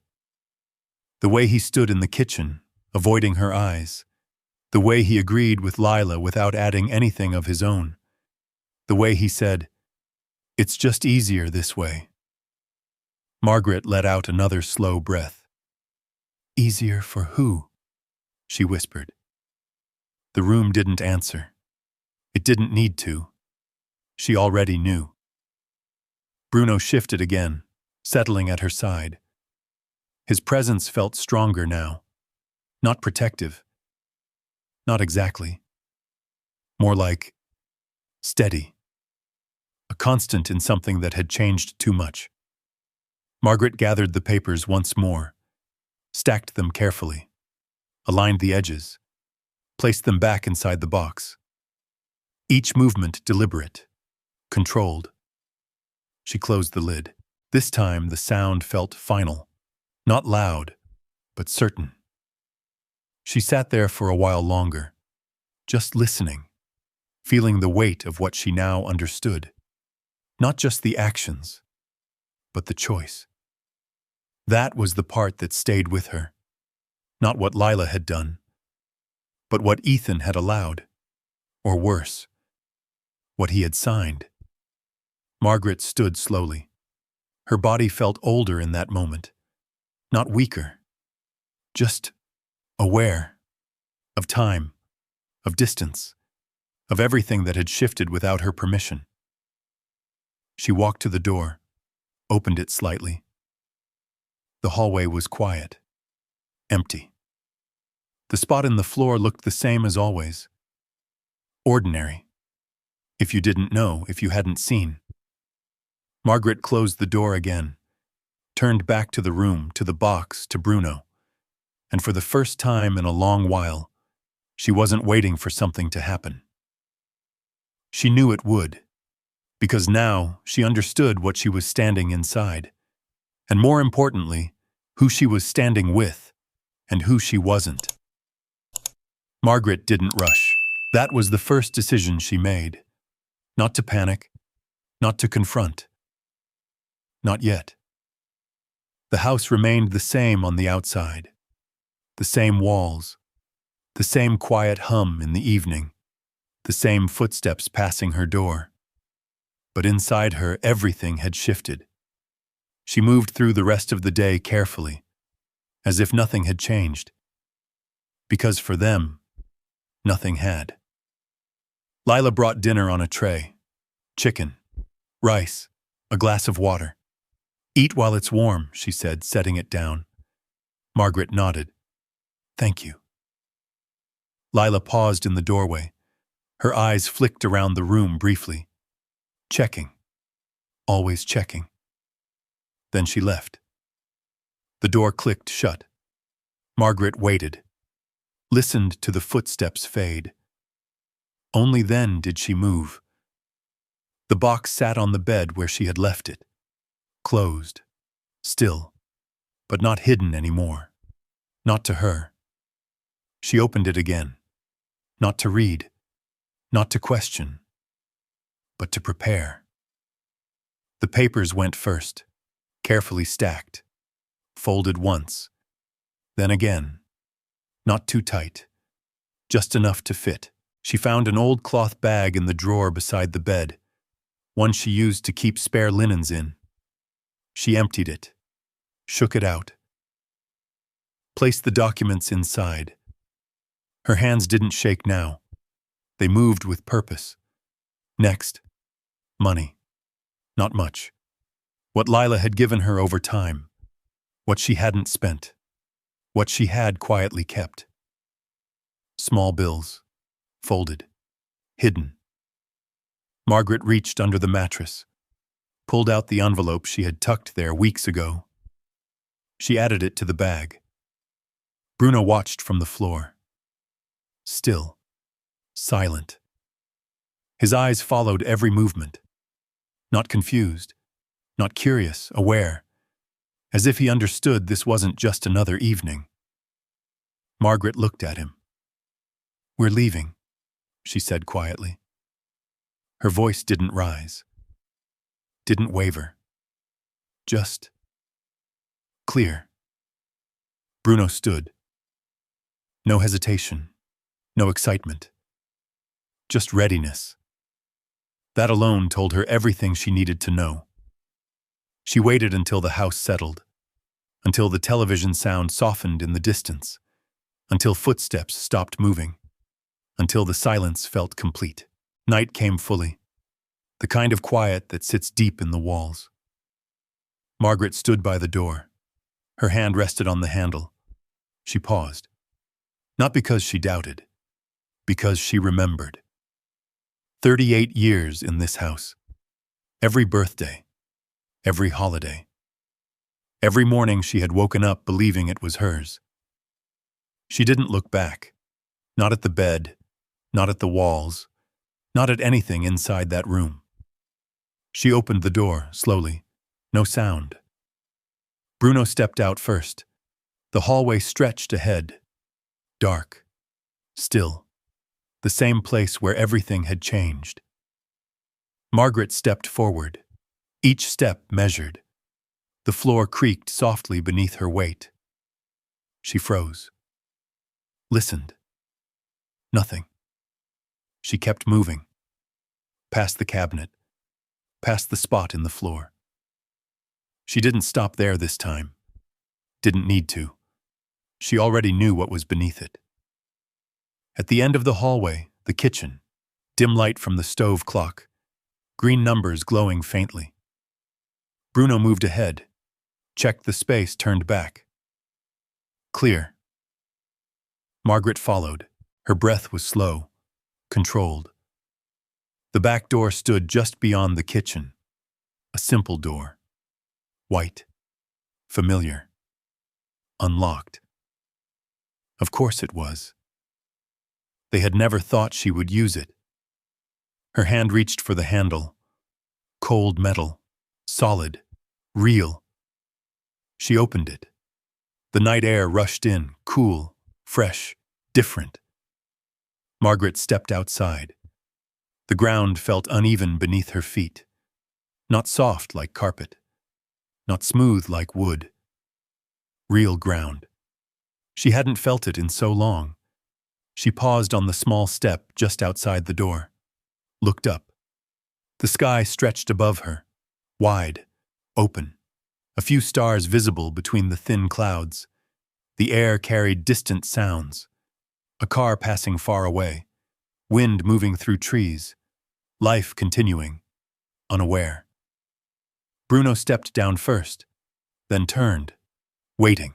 The way he stood in the kitchen, avoiding her eyes. The way he agreed with Lila without adding anything of his own. The way he said, "It's just easier this way." Margaret let out another slow breath. "Easier for who?" she whispered. The room didn't answer. It didn't need to. She already knew. Bruno shifted again, settling at her side. His presence felt stronger now. Not protective. Not exactly. More like steady. A constant in something that had changed too much. Margaret gathered the papers once more, stacked them carefully, aligned the edges, placed them back inside the box. Each movement deliberate, controlled. She closed the lid. This time the sound felt final, not loud, but certain. She sat there for a while longer, just listening, feeling the weight of what she now understood. Not just the actions, but the choice. That was the part that stayed with her. Not what Lila had done, but what Ethan had allowed, or worse, what he had signed. Margaret stood slowly. Her body felt older in that moment, not weaker, just aware of time, of distance, of everything that had shifted without her permission. She walked to the door, opened it slightly. The hallway was quiet, empty. The spot in the floor looked the same as always. Ordinary. If you didn't know, if you hadn't seen. Margaret closed the door again, turned back to the room, to the box, to Bruno. And for the first time in a long while, she wasn't waiting for something to happen. She knew it would, because now she understood what she was standing inside, and more importantly, who she was standing with, and who she wasn't. Margaret didn't rush. That was the first decision she made. Not to panic, not to confront. Not yet. The house remained the same on the outside. The same walls. The same quiet hum in the evening. the same footsteps passing her door. But inside her, everything had shifted. She moved through the rest of the day carefully, as if nothing had changed. Because for them, nothing had. Lila brought dinner on a tray. Chicken, rice, a glass of water. "Eat while it's warm," she said, setting it down. Margaret nodded. "Thank you." Lila paused in the doorway. Her eyes flicked around the room briefly. Checking. Always checking. Then she left. The door clicked shut. Margaret waited, listened to the footsteps fade. Only then did she move. The box sat on the bed where she had left it, closed, still, but not hidden anymore. Not to her. She opened it again, not to read, not to question, but to prepare. The papers went first, carefully stacked, folded once, then again, not too tight, just enough to fit. She found an old cloth bag in the drawer beside the bed, one she used to keep spare linens in. She emptied it, shook it out, placed the documents inside. Her hands didn't shake now. They moved with purpose. Next, money. Not much. What Lila had given her over time. What she hadn't spent. What she had quietly kept. Small bills. Folded. Hidden. Margaret reached under the mattress, pulled out the envelope she had tucked there weeks ago. She added it to the bag. Bruno watched from the floor. Still. Silent. His eyes followed every movement. Not confused. Not curious, aware. As if he understood this wasn't just another evening. Margaret looked at him. "We're leaving," she said quietly. Her voice didn't rise. Didn't waver. Just clear. Bruno stood. No hesitation. No excitement. Just readiness. That alone told her everything she needed to know. She waited until the house settled, until the television sound softened in the distance, until footsteps stopped moving, until the silence felt complete. Night came fully, the kind of quiet that sits deep in the walls. Margaret stood by the door. Her hand rested on the handle. She paused. Not because she doubted, because she remembered. 38 years in this house. Every birthday. Every holiday. Every morning she had woken up believing it was hers. She didn't look back. Not at the bed, not at the walls, not at anything inside that room. She opened the door, slowly. No sound. Bruno stepped out first. The hallway stretched ahead. Dark. Still. The same place where everything had changed. Margaret stepped forward. Each step measured. The floor creaked softly beneath her weight. She froze. Listened. Nothing. She kept moving. Past the cabinet. Past the spot in the floor. She didn't stop there this time. Didn't need to. She already knew what was beneath it. At the end of the hallway, the kitchen. Dim light from the stove clock. Green numbers glowing faintly. Bruno moved ahead. Checked the space, turned back. Clear. Margaret followed. Her breath was slow, controlled. The back door stood just beyond the kitchen. A simple door. White. Familiar. Unlocked. Of course it was. They had never thought she would use it. Her hand reached for the handle. Cold metal. Solid. Real. She opened it. The night air rushed in, cool, fresh, different. Margaret stepped outside. The ground felt uneven beneath her feet. Not soft like carpet. Not smooth like wood. Real ground. She hadn't felt it in so long. She paused on the small step just outside the door, looked up. The sky stretched above her, wide, open, a few stars visible between the thin clouds. The air carried distant sounds, a car passing far away, wind moving through trees, life continuing, unaware. Bruno stepped down first, then turned, waiting.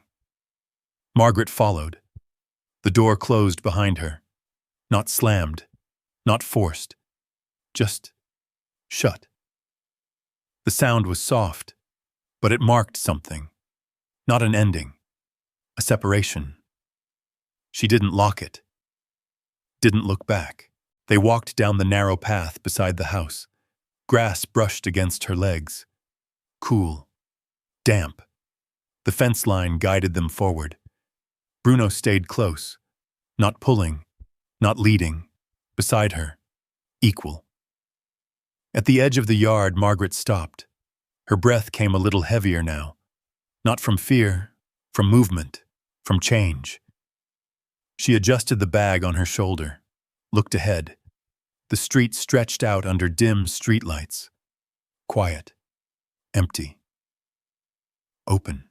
Margaret followed. The door closed behind her, not slammed, not forced, just shut. The sound was soft, but it marked something, not an ending, a separation. She didn't lock it, didn't look back. They walked down the narrow path beside the house. Grass brushed against her legs. Cool, damp. The fence line guided them forward. Bruno stayed close, not pulling, not leading, beside her, equal. At the edge of the yard, Margaret stopped. Her breath came a little heavier now, not from fear, from movement, from change. She adjusted the bag on her shoulder, looked ahead. The street stretched out under dim streetlights. Quiet, empty, open.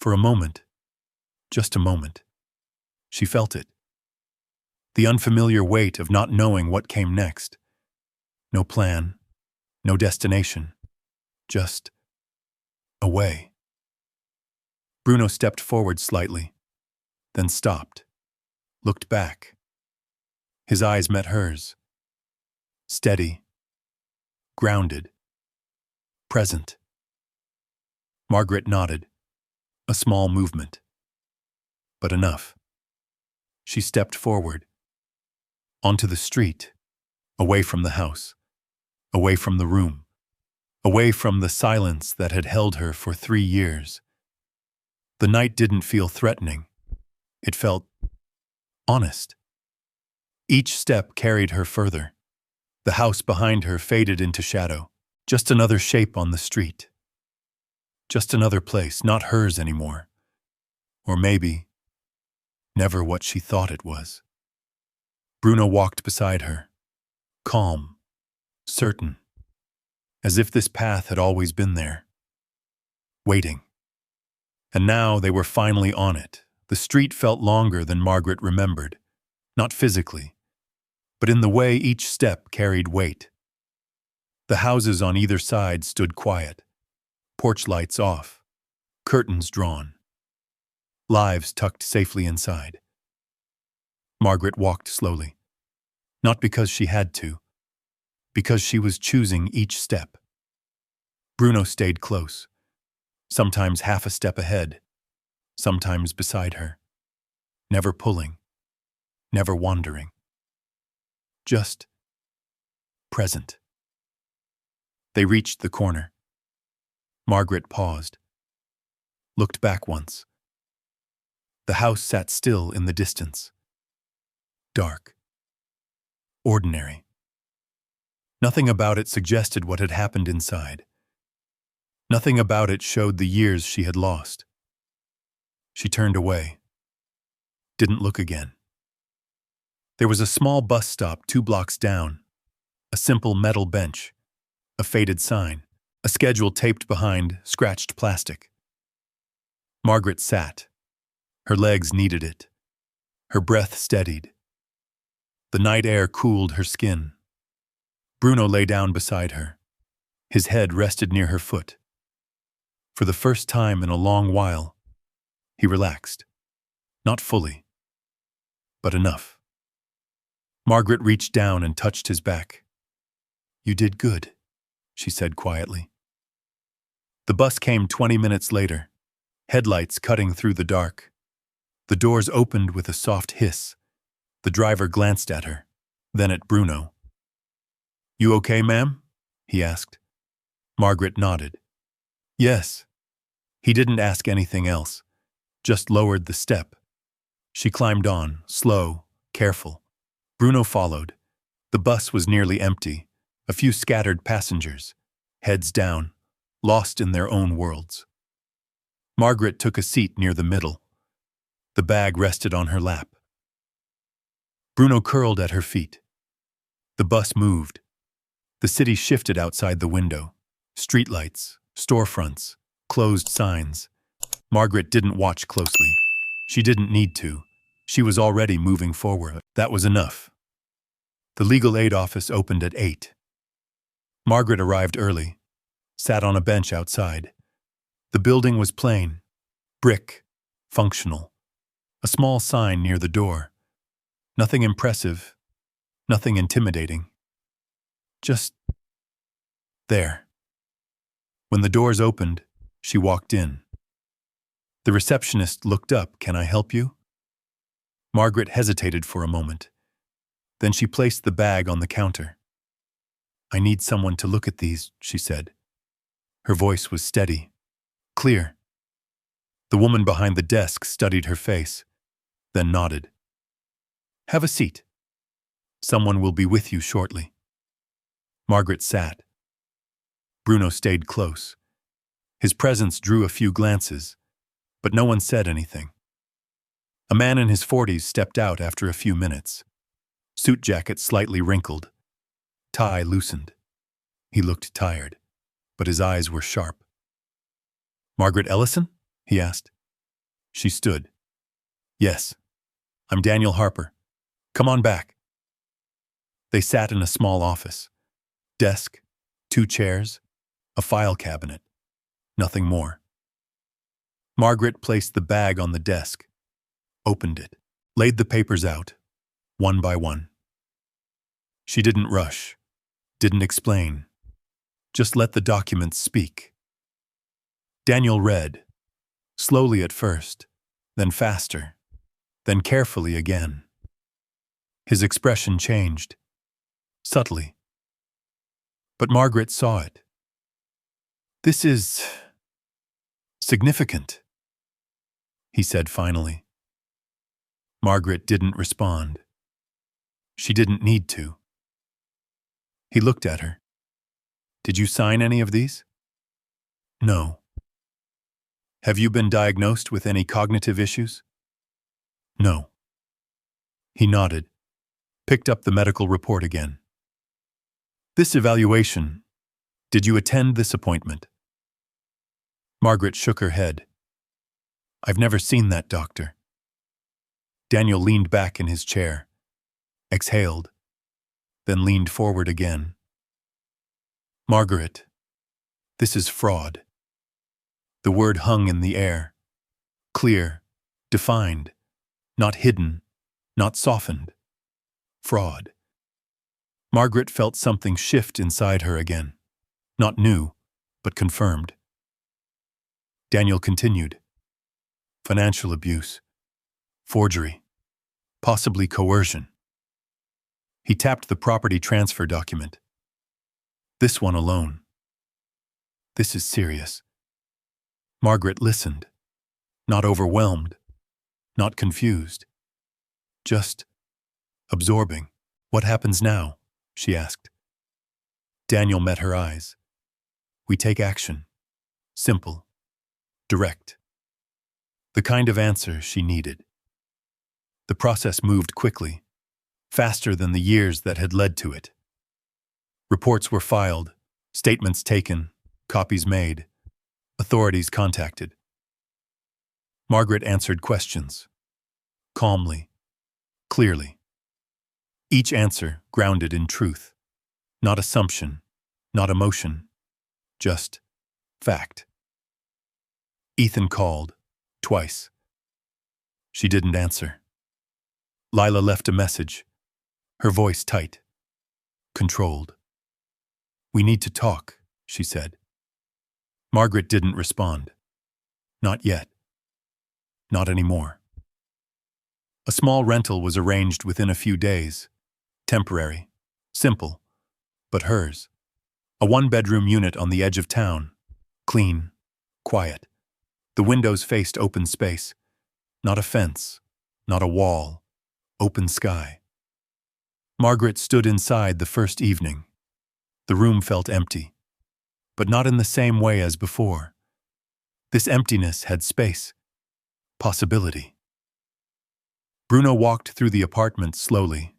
For a moment, just a moment, she felt it. The unfamiliar weight of not knowing what came next. No plan, no destination, just away. Bruno stepped forward slightly, then stopped, looked back. His eyes met hers. Steady, grounded, present. Margaret nodded, a small movement, but enough. She stepped forward, onto the street, away from the house, away from the room, away from the silence that had held her for 3 years. The night didn't feel threatening. It felt honest. Each step carried her further. The house behind her faded into shadow. Just another shape on the street. Just another place, not hers anymore. Or maybe, never what she thought it was. Bruno walked beside her, calm, certain, as if this path had always been there, waiting. And now they were finally on it. The street felt longer than Margaret remembered, not physically, but in the way each step carried weight. The houses on either side stood quiet, porch lights off, curtains drawn, lives tucked safely inside. Margaret walked slowly, not because she had to, because she was choosing each step. Bruno stayed close, sometimes half a step ahead, sometimes beside her, never pulling, never wandering. Just present. They reached the corner. Margaret paused, looked back once. The house sat still in the distance. Dark. Ordinary. Nothing about it suggested what had happened inside. Nothing about it showed the years she had lost. She turned away. Didn't look again. There was a small bus stop 2 blocks down, a simple metal bench, a faded sign, a schedule taped behind scratched plastic. Margaret sat. Her legs needed it. Her breath steadied. The night air cooled her skin. Bruno lay down beside her. His head rested near her foot. For the first time in a long while, he relaxed. Not fully, but enough. Margaret reached down and touched his back. "You did good," she said quietly. The bus came 20 minutes later, headlights cutting through the dark. The doors opened with a soft hiss. The driver glanced at her, then at Bruno. "You okay, ma'am?" he asked. Margaret nodded. "Yes." He didn't ask anything else, just lowered the step. She climbed on, slow, careful. Bruno followed. The bus was nearly empty, a few scattered passengers, heads down, lost in their own worlds. Margaret took a seat near the middle. The bag rested on her lap. Bruno curled at her feet. The bus moved. The city shifted outside the window. Streetlights, storefronts, closed signs. Margaret didn't watch closely. She didn't need to. She was already moving forward. That was enough. The legal aid office opened at 8. Margaret arrived early, sat on a bench outside. The building was plain, brick, functional. A small sign near the door. Nothing impressive, nothing intimidating. Just there. When the doors opened, she walked in. The receptionist looked up. "Can I help you?" Margaret hesitated for a moment. Then she placed the bag on the counter. "I need someone to look at these," she said. Her voice was steady, clear. The woman behind the desk studied her face, then nodded. "Have a seat. Someone will be with you shortly." Margaret sat. Bruno stayed close. His presence drew a few glances, but no one said anything. A man in his 40s stepped out after a few minutes. Suit jacket slightly wrinkled, tie loosened. He looked tired, but his eyes were sharp. "Margaret Ellison?" he asked. She stood. "Yes, I'm Daniel Harper. Come on back." They sat in a small office. Desk, 2 chairs, a file cabinet. Nothing more. Margaret placed the bag on the desk, opened it, laid the papers out, one by one. She didn't rush, didn't explain, just let the documents speak. Daniel read, slowly at first, then faster, then carefully again. His expression changed, subtly. But Margaret saw it. "This is significant," he said finally. Margaret didn't respond. She didn't need to. He looked at her. "Did you sign any of these?" "No." "Have you been diagnosed with any cognitive issues?" "No." He nodded, picked up the medical report again. "This evaluation, did you attend this appointment?" Margaret shook her head. "I've never seen that doctor." Daniel leaned back in his chair, exhaled, then leaned forward again. "Margaret, this is fraud." The word hung in the air, clear, defined, not hidden, not softened. Fraud. Margaret felt something shift inside her again, not new, but confirmed. Daniel continued. "Financial abuse, forgery, possibly coercion." He tapped the property transfer document. "This one alone. This is serious." Margaret listened, not overwhelmed, not confused, just absorbing. "What happens now?" she asked. Daniel met her eyes. "We take action. Simple. Direct." The kind of answer she needed. The process moved quickly, faster than the years that had led to it. Reports were filed, statements taken, copies made, authorities contacted. Margaret answered questions, calmly, clearly. Each answer grounded in truth, not assumption, not emotion, just fact. Ethan called, twice. She didn't answer. Lila left a message, her voice tight, controlled. "We need to talk," she said. Margaret didn't respond. Not yet. Not anymore. A small rental was arranged within a few days. Temporary, simple, but hers. A 1-bedroom unit on the edge of town. Clean, quiet. The windows faced open space. Not a fence, not a wall. Open sky. Margaret stood inside the first evening. The room felt empty, but not in the same way as before. This emptiness had space, possibility. Bruno walked through the apartment slowly,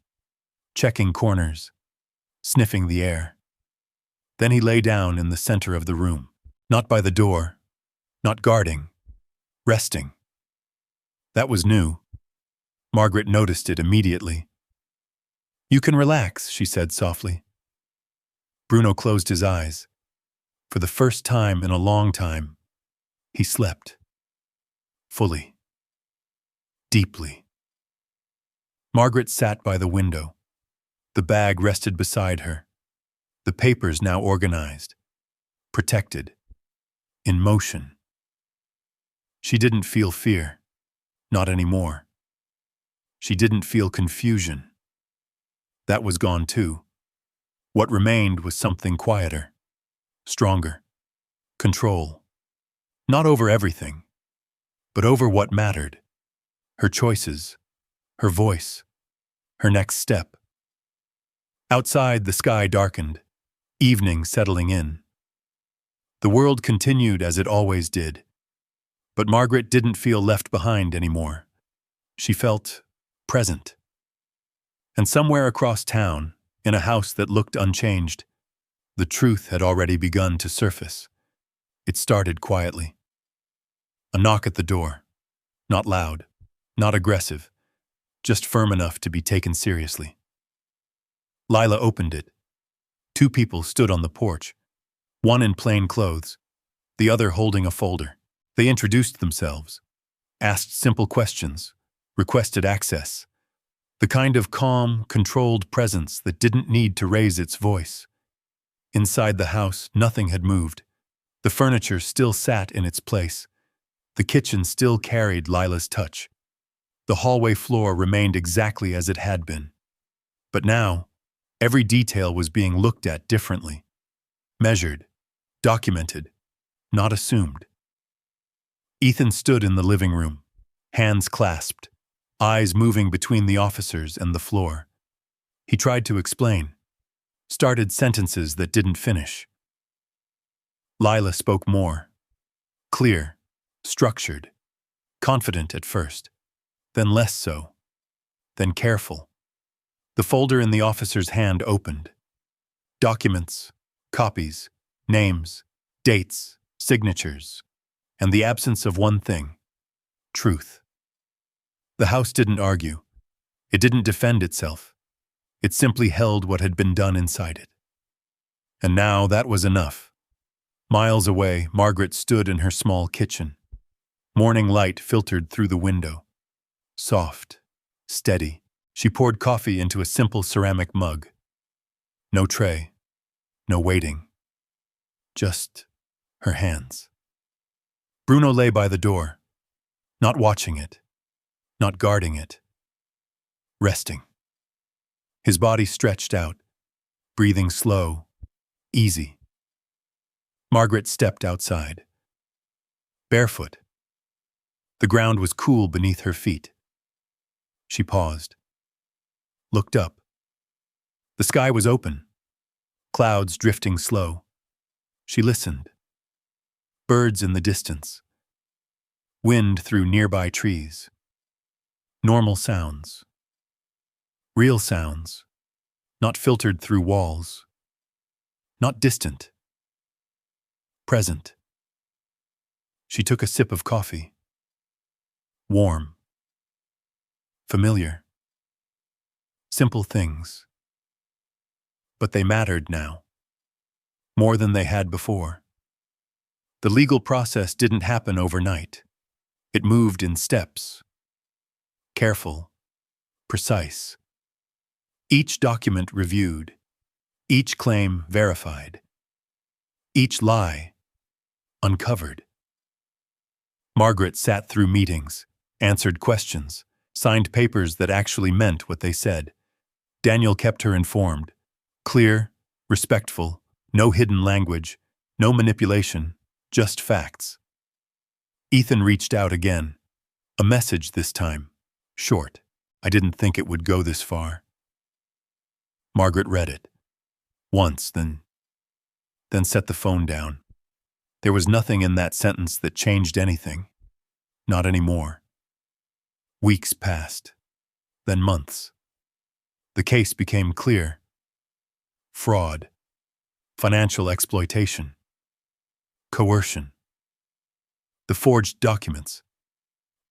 checking corners, sniffing the air. Then he lay down in the center of the room, not by the door, not guarding, resting. That was new. Margaret noticed it immediately. "You can relax," she said softly. Bruno closed his eyes. For the first time in a long time, he slept. Fully. Deeply. Margaret sat by the window. The bag rested beside her. The papers now organized. Protected. In motion. She didn't feel fear. Not anymore. She didn't feel confusion. That was gone too. What remained was something quieter. Stronger. Control. Not over everything, but over what mattered. Her choices. Her voice. Her next step. Outside, the sky darkened. Evening settling in. The world continued as it always did. But Margaret didn't feel left behind anymore. She felt present. And somewhere across town, in a house that looked unchanged, the truth had already begun to surface. It started quietly. A knock at the door. Not loud, not aggressive, just firm enough to be taken seriously. Lila opened it. Two people stood on the porch, one in plain clothes, the other holding a folder. They introduced themselves, asked simple questions, requested access. The kind of calm, controlled presence that didn't need to raise its voice. Inside the house, nothing had moved. The furniture still sat in its place. The kitchen still carried Lila's touch. The hallway floor remained exactly as it had been. But now, every detail was being looked at differently. Measured, documented, not assumed. Ethan stood in the living room, hands clasped, eyes moving between the officers and the floor. He tried to explain, started sentences that didn't finish. Lila spoke more. Clear, structured, confident at first, then less so, then careful. The folder in the officer's hand opened. Documents, copies, names, dates, signatures, and the absence of one thing: truth. The house didn't argue. It didn't defend itself. It simply held what had been done inside it. And now that was enough. Miles away, Margaret stood in her small kitchen. Morning light filtered through the window. Soft, steady. She poured coffee into a simple ceramic mug. No tray, no waiting. Just her hands. Bruno lay by the door, not watching it, not guarding it. Resting. His body stretched out, breathing slow, easy. Margaret stepped outside. Barefoot. The ground was cool beneath her feet. She paused. Looked up. The sky was open. Clouds drifting slow. She listened. Birds in the distance. Wind through nearby trees. Normal sounds. Real sounds. Not filtered through walls. Not distant. Present. She took a sip of coffee. Warm. Familiar. Simple things. But they mattered now. More than they had before. The legal process didn't happen overnight. It moved in steps. Careful. Precise. Each document reviewed. Each claim verified. Each lie uncovered. Margaret sat through meetings, answered questions, signed papers that actually meant what they said. Daniel kept her informed. Clear, respectful, no hidden language, no manipulation, just facts. Ethan reached out again. A message this time. Short. I didn't think it would go this far. Margaret read it. Once, then set the phone down. There was nothing in that sentence that changed anything. Not anymore. Weeks passed. then months. The case became clear. Fraud, financial exploitation, coercion. The forged documents,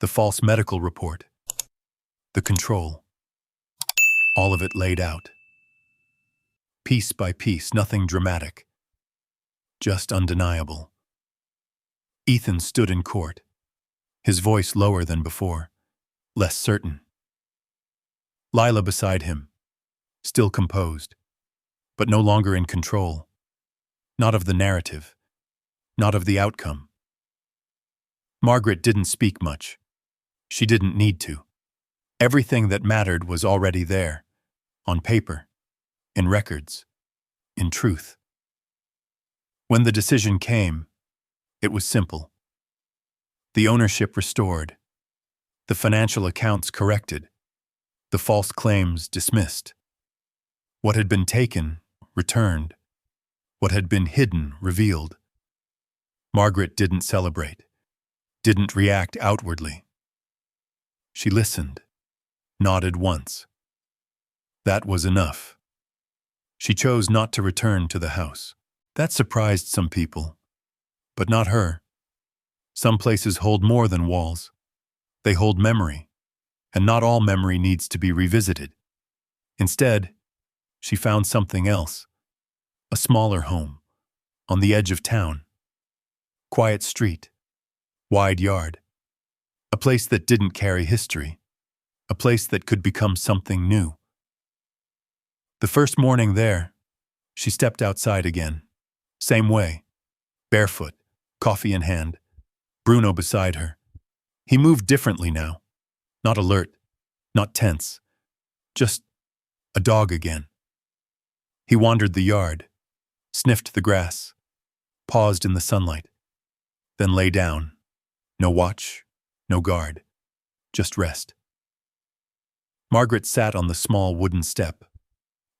the false medical report, the control. All of it laid out. Piece by piece, nothing dramatic, just undeniable. Ethan stood in court, his voice lower than before, less certain. Lila beside him, still composed, but no longer in control. Not of the narrative, not of the outcome. Margaret didn't speak much. She didn't need to. Everything that mattered was already there, on paper, in records, in truth. When the decision came, it was simple. The ownership restored, the financial accounts corrected, the false claims dismissed. What had been taken, returned. What had been hidden, revealed. Margaret didn't celebrate, didn't react outwardly. She listened, nodded once. That was enough. She chose not to return to the house. That surprised some people, but not her. Some places hold more than walls. They hold memory, and not all memory needs to be revisited. Instead, she found something else. A smaller home, on the edge of town. Quiet street, wide yard. A place that didn't carry history. A place that could become something new. The first morning there, she stepped outside again. Same way, barefoot, coffee in hand, Bruno beside her. He moved differently now. Not alert, not tense. Just a dog again. He wandered the yard, sniffed the grass, paused in the sunlight, then lay down. No watch, no guard, just rest. Margaret sat on the small wooden step,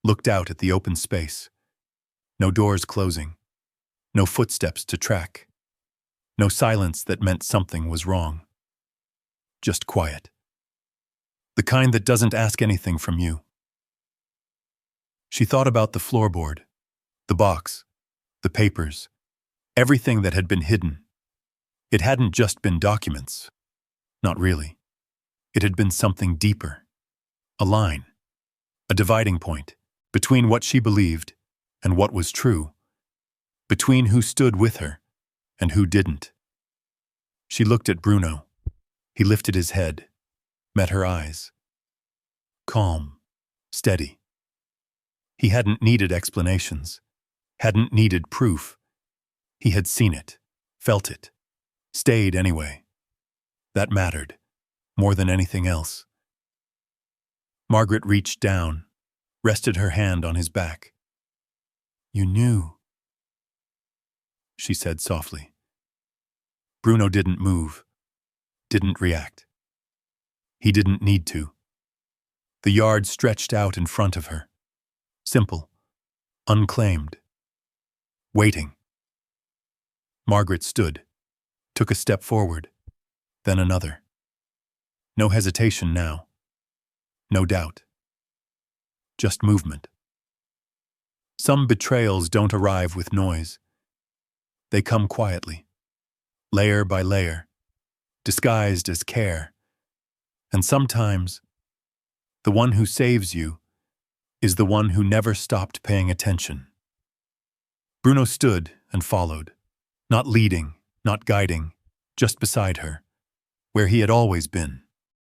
looked out at the open space. No doors closing, no footsteps to track, no silence that meant something was wrong. Just quiet. The kind that doesn't ask anything from you. She thought about the floorboard, the box, the papers, everything that had been hidden. It hadn't just been documents. Not really. It had been something deeper. A line. A dividing point between what she believed and what was true. Between who stood with her and who didn't. She looked at Bruno. He lifted his head, met her eyes. Calm, steady. He hadn't needed explanations, hadn't needed proof. He had seen it, felt it, stayed anyway. That mattered, more than anything else. Margaret reached down, rested her hand on his back. You knew, she said softly. Bruno didn't move, didn't react. He didn't need to. The yard stretched out in front of her. Simple, unclaimed, waiting. Margaret stood, took a step forward, then another. No hesitation now. No doubt. Just movement. Some betrayals don't arrive with noise. They come quietly, layer by layer, disguised as care. And sometimes, the one who saves you is the one who never stopped paying attention. Bruno stood and followed, not leading, not guiding, just beside her, where he had always been.